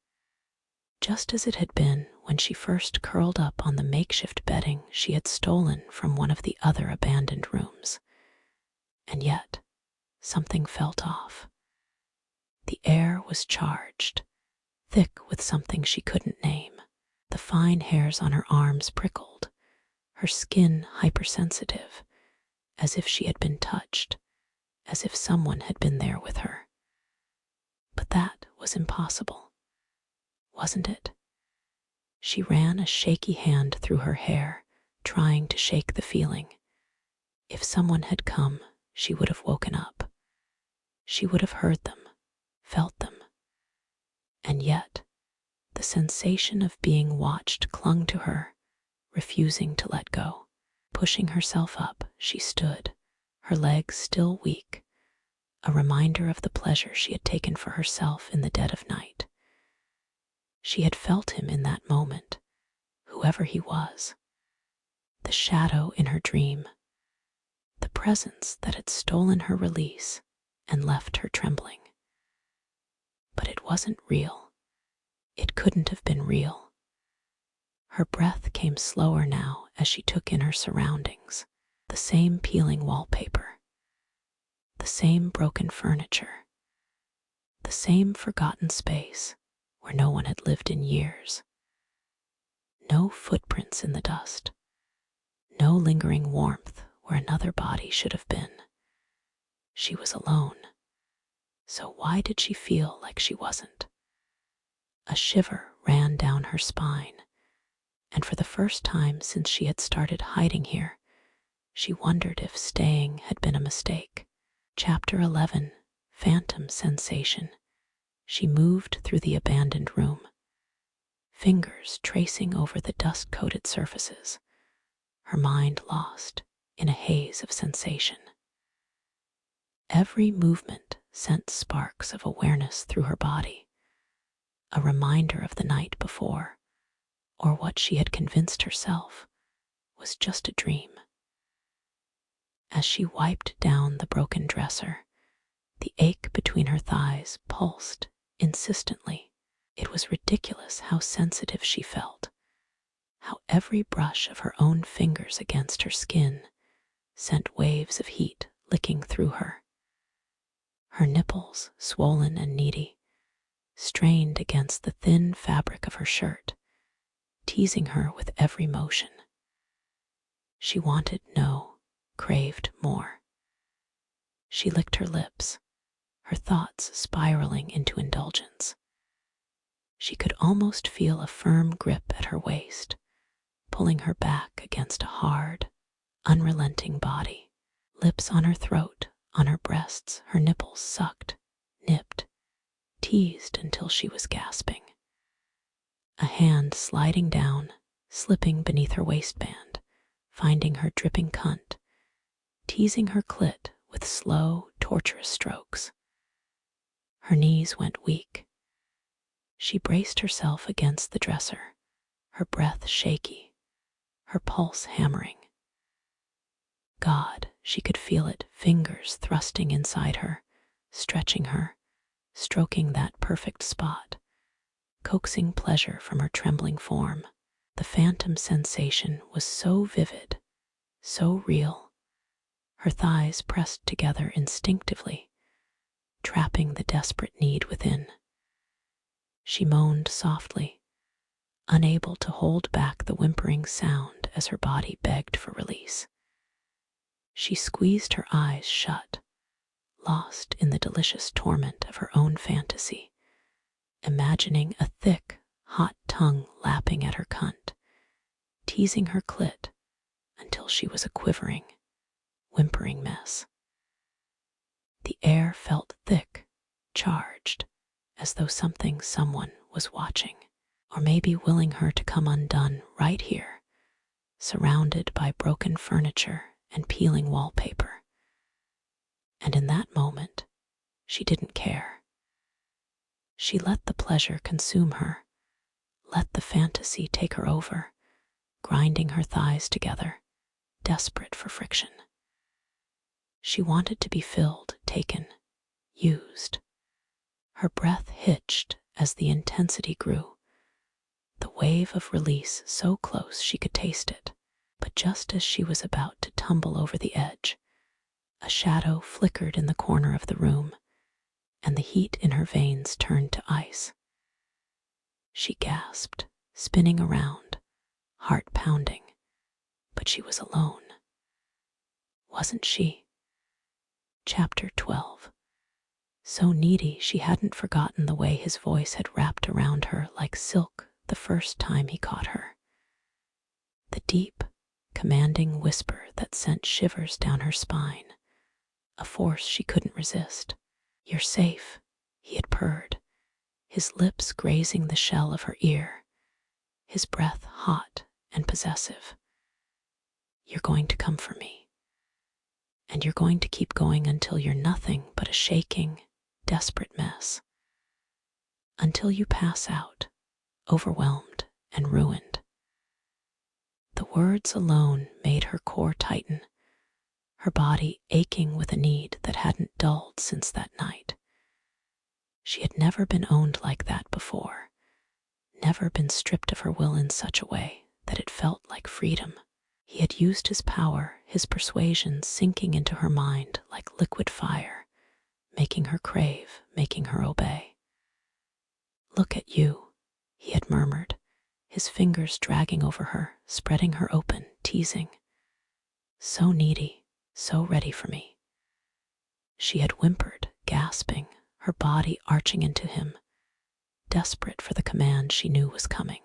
just as it had been when she first curled up on the makeshift bedding she had stolen from one of the other abandoned rooms. And yet, something felt off. The air was charged, thick with something she couldn't name. The fine hairs on her arms prickled, her skin hypersensitive, as if she had been touched, as if someone had been there with her. But that was impossible, wasn't it? She ran a shaky hand through her hair, trying to shake the feeling. If someone had come, she would have woken up. She would have heard them, felt them. And yet, the sensation of being watched clung to her, refusing to let go. Pushing herself up, she stood, her legs still weak, a reminder of the pleasure she had taken for herself in the dead of night. She had felt him in that moment, whoever he was. The shadow in her dream, the presence that had stolen her release and left her trembling. But it wasn't real. It couldn't have been real. Her breath came slower now as she took in her surroundings. The same peeling wallpaper, the same broken furniture, the same forgotten space where no one had lived in years. No footprints in the dust, no lingering warmth where another body should have been. She was alone. So why did she feel like she wasn't? A shiver ran down her spine, and for the first time since she had started hiding here, she wondered if staying had been a mistake. Chapter 11, Phantom Sensation. She moved through the abandoned room, fingers tracing over the dust-coated surfaces, her mind lost in a haze of sensation. Every movement sent sparks of awareness through her body, a reminder of the night before, or what she had convinced herself was just a dream. As she wiped down the broken dresser, the ache between her thighs pulsed insistently. It was ridiculous how sensitive she felt, how every brush of her own fingers against her skin sent waves of heat licking through her. Her nipples, swollen and needy, strained against the thin fabric of her shirt, teasing her with every motion. She wanted no, craved more. She licked her lips, her thoughts spiraling into indulgence. She could almost feel a firm grip at her waist, pulling her back against a hard, unrelenting body. Lips on her throat, on her breasts, her nipples sucked, nipped, teased until she was gasping. A hand sliding down, slipping beneath her waistband, finding her dripping cunt, teasing her clit with slow, torturous strokes. Her knees went weak. She braced herself against the dresser, her breath shaky, her pulse hammering. God, she could feel it, fingers thrusting inside her, stretching her, stroking that perfect spot, coaxing pleasure from her trembling form. The phantom sensation was so vivid, so real. Her thighs pressed together instinctively, trapping the desperate need within. She moaned softly, unable to hold back the whimpering sound as her body begged for release. She squeezed her eyes shut, lost in the delicious torment of her own fantasy, imagining a thick, hot tongue lapping at her cunt, teasing her clit until she was a quivering, whimpering mess. The air felt thick, charged, as though someone was watching, or maybe willing her to come undone right here, surrounded by broken furniture and peeling wallpaper. And in that moment, she didn't care. She let the pleasure consume her, let the fantasy take her over, grinding her thighs together, desperate for friction. She wanted to be filled, taken, used. Her breath hitched as the intensity grew, the wave of release so close she could taste it. But just as she was about to tumble over the edge, a shadow flickered in the corner of the room, and the heat in her veins turned to ice. She gasped, spinning around, heart pounding, but she was alone. Wasn't she? Chapter 12. So needy she hadn't forgotten the way his voice had wrapped around her like silk the first time he caught her. The deep, commanding whisper that sent shivers down her spine, a force she couldn't resist. "You're safe," he had purred, his lips grazing the shell of her ear, his breath hot and possessive. "You're going to come for me, and you're going to keep going until you're nothing but a shaking, desperate mess, until you pass out, overwhelmed and ruined." The words alone made her core tighten, her body aching with a need that hadn't dulled since that night. She had never been owned like that before, never been stripped of her will in such a way that it felt like freedom. He had used his power, his persuasion sinking into her mind like liquid fire, making her crave, making her obey. "Look at you," he had murmured, his fingers dragging over her, spreading her open, teasing. "So needy, so ready for me." She had whimpered, gasping, her body arching into him, desperate for the command she knew was coming.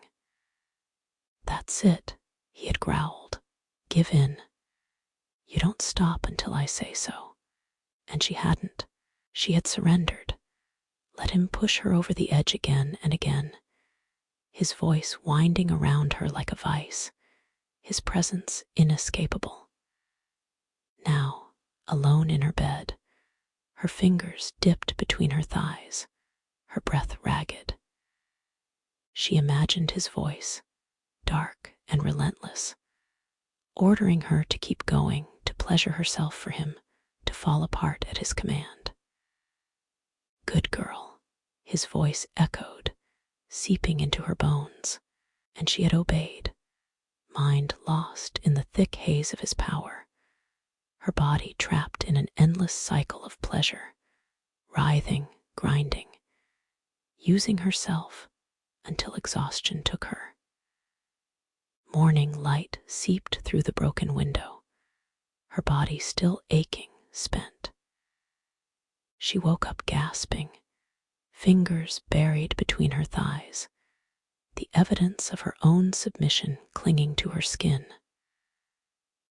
"That's it," he had growled. "Give in. You don't stop until I say so." And she hadn't. She had surrendered. Let him push her over the edge again and again, his voice winding around her like a vice, his presence inescapable. Now, alone in her bed, her fingers dipped between her thighs, her breath ragged. She imagined his voice, dark and relentless, ordering her to keep going, to pleasure herself for him, to fall apart at his command. "Good girl," his voice echoed, seeping into her bones, and she had obeyed, mind lost in the thick haze of his power, her body trapped in an endless cycle of pleasure, writhing, grinding, using herself until exhaustion took her. Morning light seeped through the broken window, her body still aching, spent. She woke up gasping, fingers buried between her thighs, the evidence of her own submission clinging to her skin.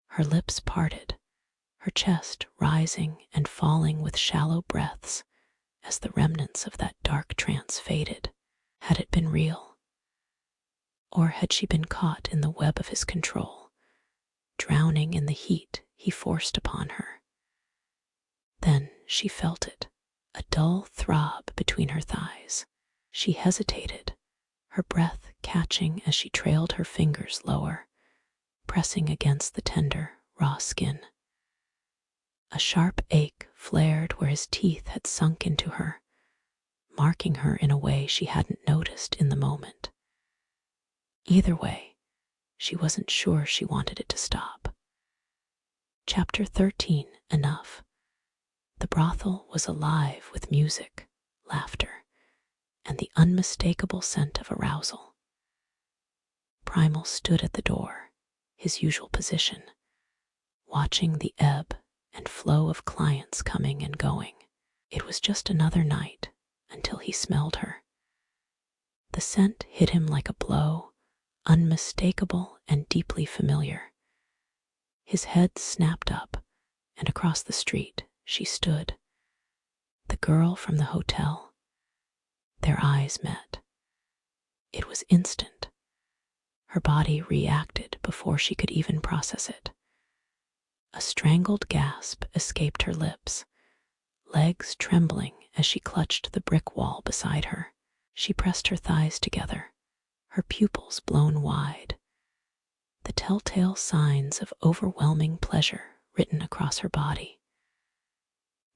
Her lips parted, her chest rising and falling with shallow breaths as the remnants of that dark trance faded. Had it been real? Or had she been caught in the web of his control, drowning in the heat he forced upon her? Then she felt it, a dull throb between her thighs. She hesitated, her breath catching as she trailed her fingers lower, pressing against the tender, raw skin. A sharp ache flared where his teeth had sunk into her, marking her in a way she hadn't noticed in the moment. Either way, she wasn't sure she wanted it to stop. Chapter 13. Enough. The brothel was alive with music, laughter, and the unmistakable scent of arousal. Primal stood at the door, his usual position, watching the ebb and flow of clients coming and going. It was just another night until he smelled her. The scent hit him like a blow, unmistakable and deeply familiar. His head snapped up, and across the street she stood, the girl from the hotel. Their eyes met. It was instant. Her body reacted before she could even process it. A strangled gasp escaped her lips, legs trembling as she clutched the brick wall beside her. She pressed her thighs together, her pupils blown wide, the telltale signs of overwhelming pleasure written across her body.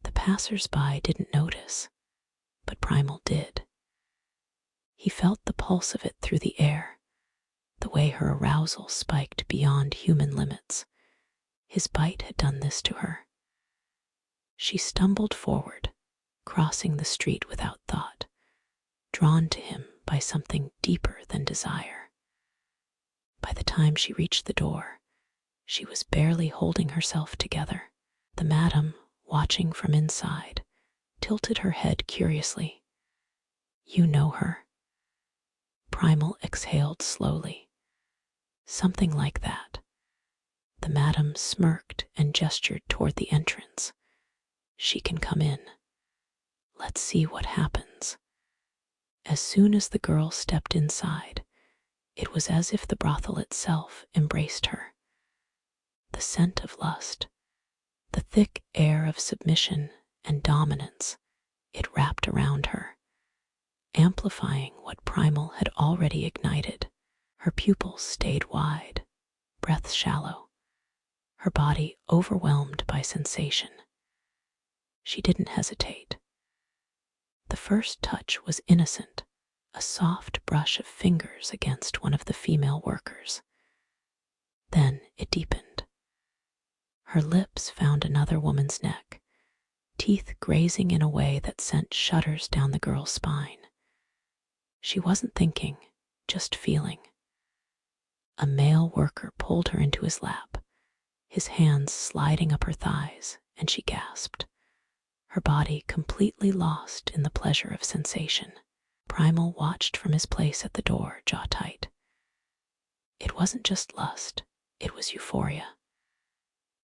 The passers-by didn't notice, but Primal did. He felt the pulse of it through the air, the way her arousal spiked beyond human limits. His bite had done this to her. She stumbled forward, crossing the street without thought, drawn to him by something deeper than desire. By the time she reached the door, she was barely holding herself together. The madam, watching from inside, tilted her head curiously. "You know her?" Primal exhaled slowly. "Something like that." The madam smirked and gestured toward the entrance. "She can come in. Let's see what happens." As soon as the girl stepped inside, it was as if the brothel itself embraced her. The scent of lust, the thick air of submission and dominance, it wrapped around her, amplifying what Primal had already ignited. Her pupils stayed wide, breath shallow, her body overwhelmed by sensation. She didn't hesitate. The first touch was innocent, a soft brush of fingers against one of the female workers. Then it deepened. Her lips found another woman's neck, teeth grazing in a way that sent shudders down the girl's spine. She wasn't thinking, just feeling. A male worker pulled her into his lap, his hands sliding up her thighs, and she gasped, her body completely lost in the pleasure of sensation. Primal watched from his place at the door, jaw tight. It wasn't just lust, it was euphoria.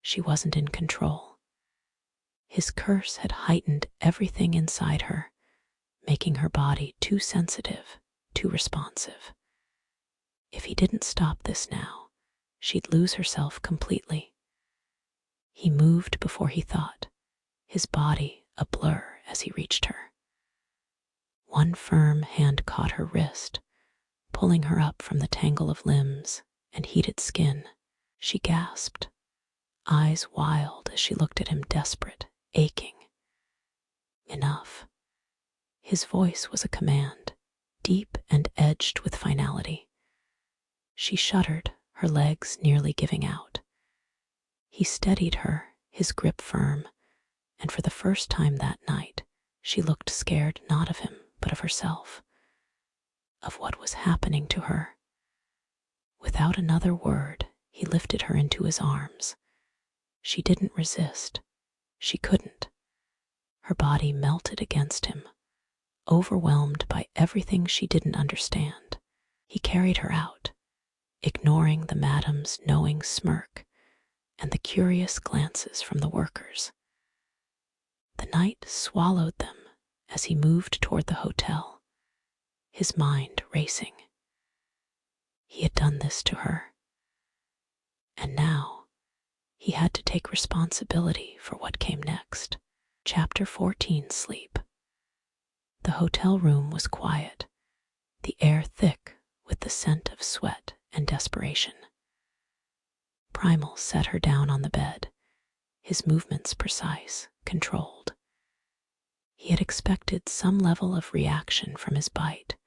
She wasn't in control. His curse had heightened everything inside her, making her body too sensitive, too responsive. If he didn't stop this now, she'd lose herself completely. He moved before he thought, his body a blur as he reached her. One firm hand caught her wrist, pulling her up from the tangle of limbs and heated skin. She gasped, eyes wild as she looked at him, desperate, aching. Enough. His voice was a command, deep and edged with finality. She shuddered, her legs nearly giving out. He steadied her, his grip firm, and for the first time that night, she looked scared not of him, but of herself, of what was happening to her. Without another word, he lifted her into his arms. She didn't resist. She couldn't. Her body melted against him, overwhelmed by everything she didn't understand. He carried her out, ignoring the madam's knowing smirk and the curious glances from the workers. The night swallowed them as he moved toward the hotel, his mind racing. He had done this to her, and now he had to take responsibility for what came next. Chapter 14, Sleep. The hotel room was quiet, the air thick with the scent of sweat and desperation. Primal set her down on the bed, his movements precise, controlled. He had expected some level of reaction from his bite,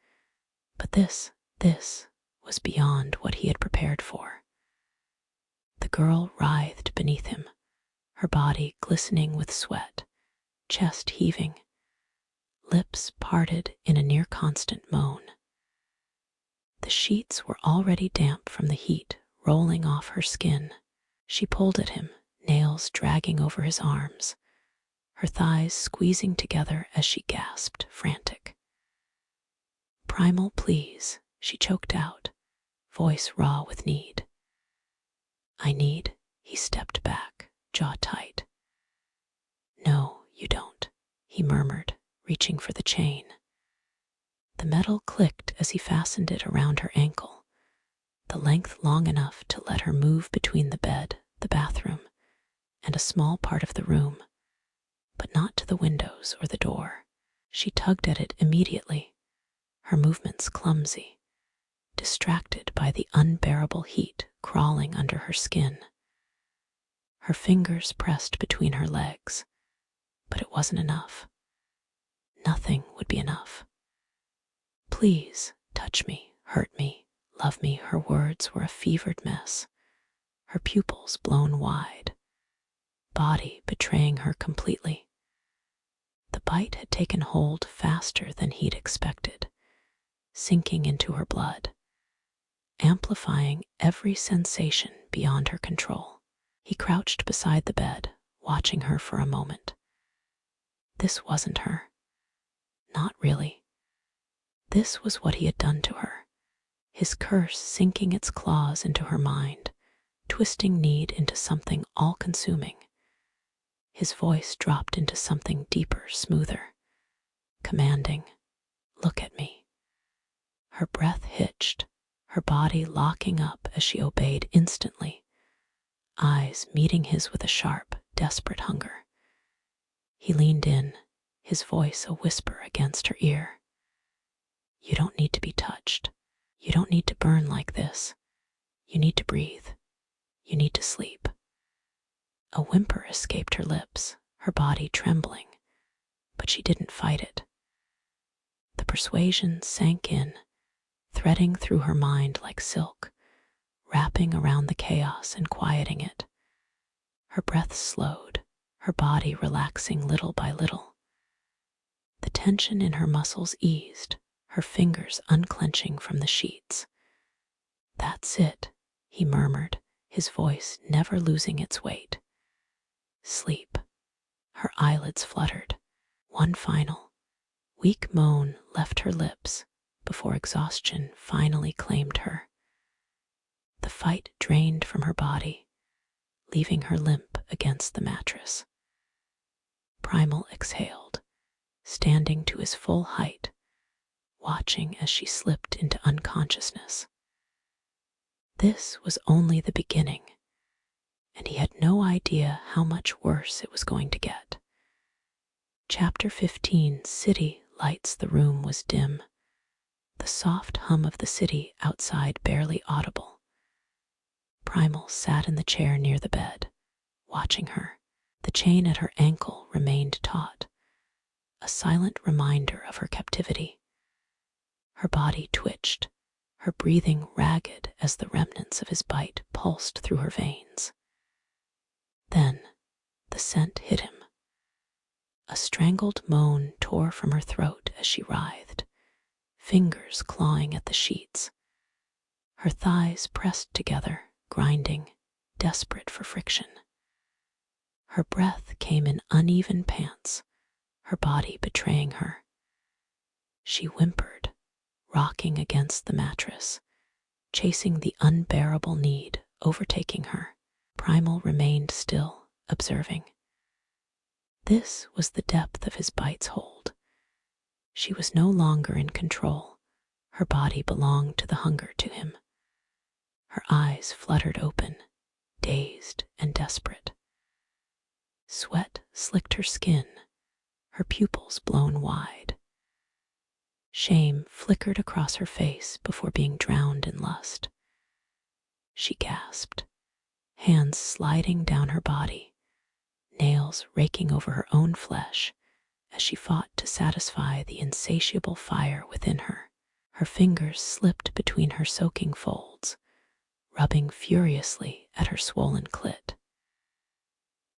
but this was beyond what he had prepared for. The girl writhed beneath him, her body glistening with sweat, chest heaving, lips parted in a near constant moan. The sheets were already damp from the heat rolling off her skin. She pulled at him, nails dragging over his arms, her thighs squeezing together as she gasped, frantic. "Primal, please," she choked out, voice raw with need. "I need," he stepped back, jaw tight. "No, you don't," he murmured, reaching for the chain. The metal clicked as he fastened it around her ankle, the length long enough to let her move between the bed, the bathroom, and a small part of the room, but not to the windows or the door. She tugged at it immediately, her movements clumsy, distracted by the unbearable heat crawling under her skin. Her fingers pressed between her legs, but it wasn't enough. Nothing would be enough. "Please, touch me, hurt me, love me." Her words were a fevered mess, her pupils blown wide, body betraying her completely. The bite had taken hold faster than he'd expected, sinking into her blood, amplifying every sensation beyond her control. He crouched beside the bed, watching her for a moment. This wasn't her. Not really. This was what he had done to her, his curse sinking its claws into her mind, twisting need into something all-consuming. His voice dropped into something deeper, smoother, commanding, "Look at me." Her breath hitched, her body locking up as she obeyed instantly, eyes meeting his with a sharp, desperate hunger. He leaned in, his voice a whisper against her ear. "You don't need to be touched. You don't need to burn like this. You need to breathe. You need to sleep." A whimper escaped her lips, her body trembling, but she didn't fight it. The persuasion sank in, threading through her mind like silk, wrapping around the chaos and quieting it. Her breath slowed, her body relaxing little by little. The tension in her muscles eased, her fingers unclenching from the sheets. "That's it," he murmured, his voice never losing its weight. Sleep. Her eyelids fluttered. One final, weak moan left her lips before exhaustion finally claimed her. The fight drained from her body, leaving her limp against the mattress. Primal exhaled, standing to his full height, watching as she slipped into unconsciousness. This was only the beginning, and he had no idea how much worse it was going to get. Chapter 15, City Lights. The room was dim, the soft hum of the city outside barely audible. Primal sat in the chair near the bed, watching her. The chain at her ankle remained taut, a silent reminder of her captivity. Her body twitched, her breathing ragged as the remnants of his bite pulsed through her veins. Then the scent hit him. A strangled moan tore from her throat as she writhed, fingers clawing at the sheets. Her thighs pressed together, grinding, desperate for friction. Her breath came in uneven pants, her body betraying her. She whimpered, rocking against the mattress, chasing the unbearable need overtaking her. Primal remained still, observing. This was the depth of his bite's hold. She was no longer in control. Her body belonged to the hunger to him. Her eyes fluttered open, dazed and desperate. Sweat slicked her skin, her pupils blown wide. Shame flickered across her face before being drowned in lust. She gasped, hands sliding down her body, nails raking over her own flesh as she fought to satisfy the insatiable fire within her. Her fingers slipped between her soaking folds, rubbing furiously at her swollen clit.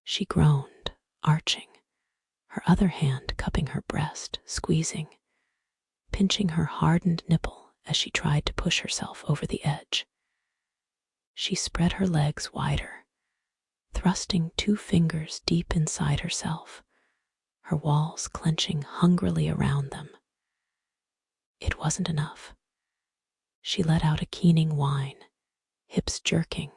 She groaned, arching, her other hand cupping her breast, squeezing, pinching her hardened nipple as she tried to push herself over the edge. She spread her legs wider, thrusting 2 fingers deep inside herself, her walls clenching hungrily around them. It wasn't enough. She let out a keening whine, hips jerking,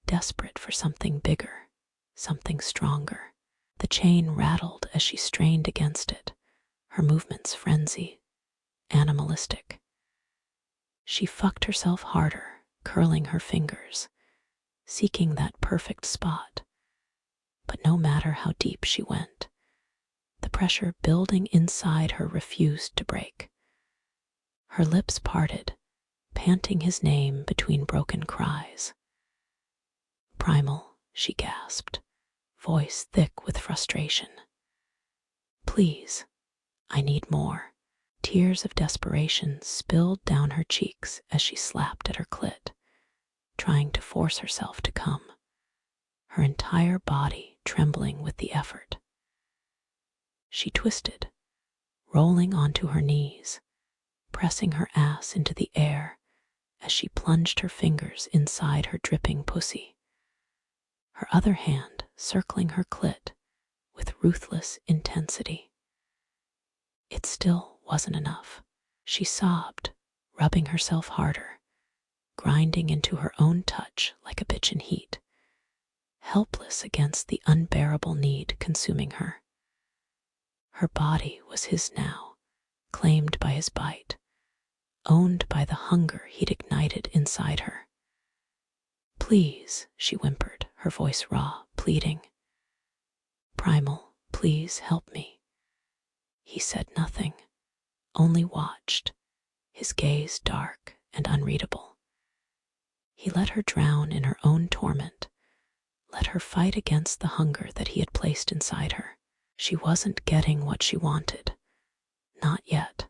desperate for something bigger, something stronger. The chain rattled as she strained against it, her movements frenzy, animalistic. She fucked herself harder, curling her fingers, seeking that perfect spot. But no matter how deep she went, the pressure building inside her refused to break. Her lips parted, panting his name between broken cries. "Primal," she gasped, voice thick with frustration. "Please, I need more." Tears of desperation spilled down her cheeks as she slapped at her clit, trying to force herself to come, her entire body trembling with the effort. She twisted, rolling onto her knees, pressing her ass into the air as she plunged her fingers inside her dripping pussy, her other hand circling her clit with ruthless intensity. It still wasn't enough. She sobbed, rubbing herself harder, grinding into her own touch like a bitch in heat, helpless against the unbearable need consuming her. Her body was his now, claimed by his bite, owned by the hunger he'd ignited inside her. "Please," she whimpered, her voice raw, pleading. "Primal, please help me." He said nothing, only watched, his gaze dark and unreadable. He let her drown in her own torment, Let her fight against the hunger that he had placed inside her. She wasn't getting what she wanted. Not yet.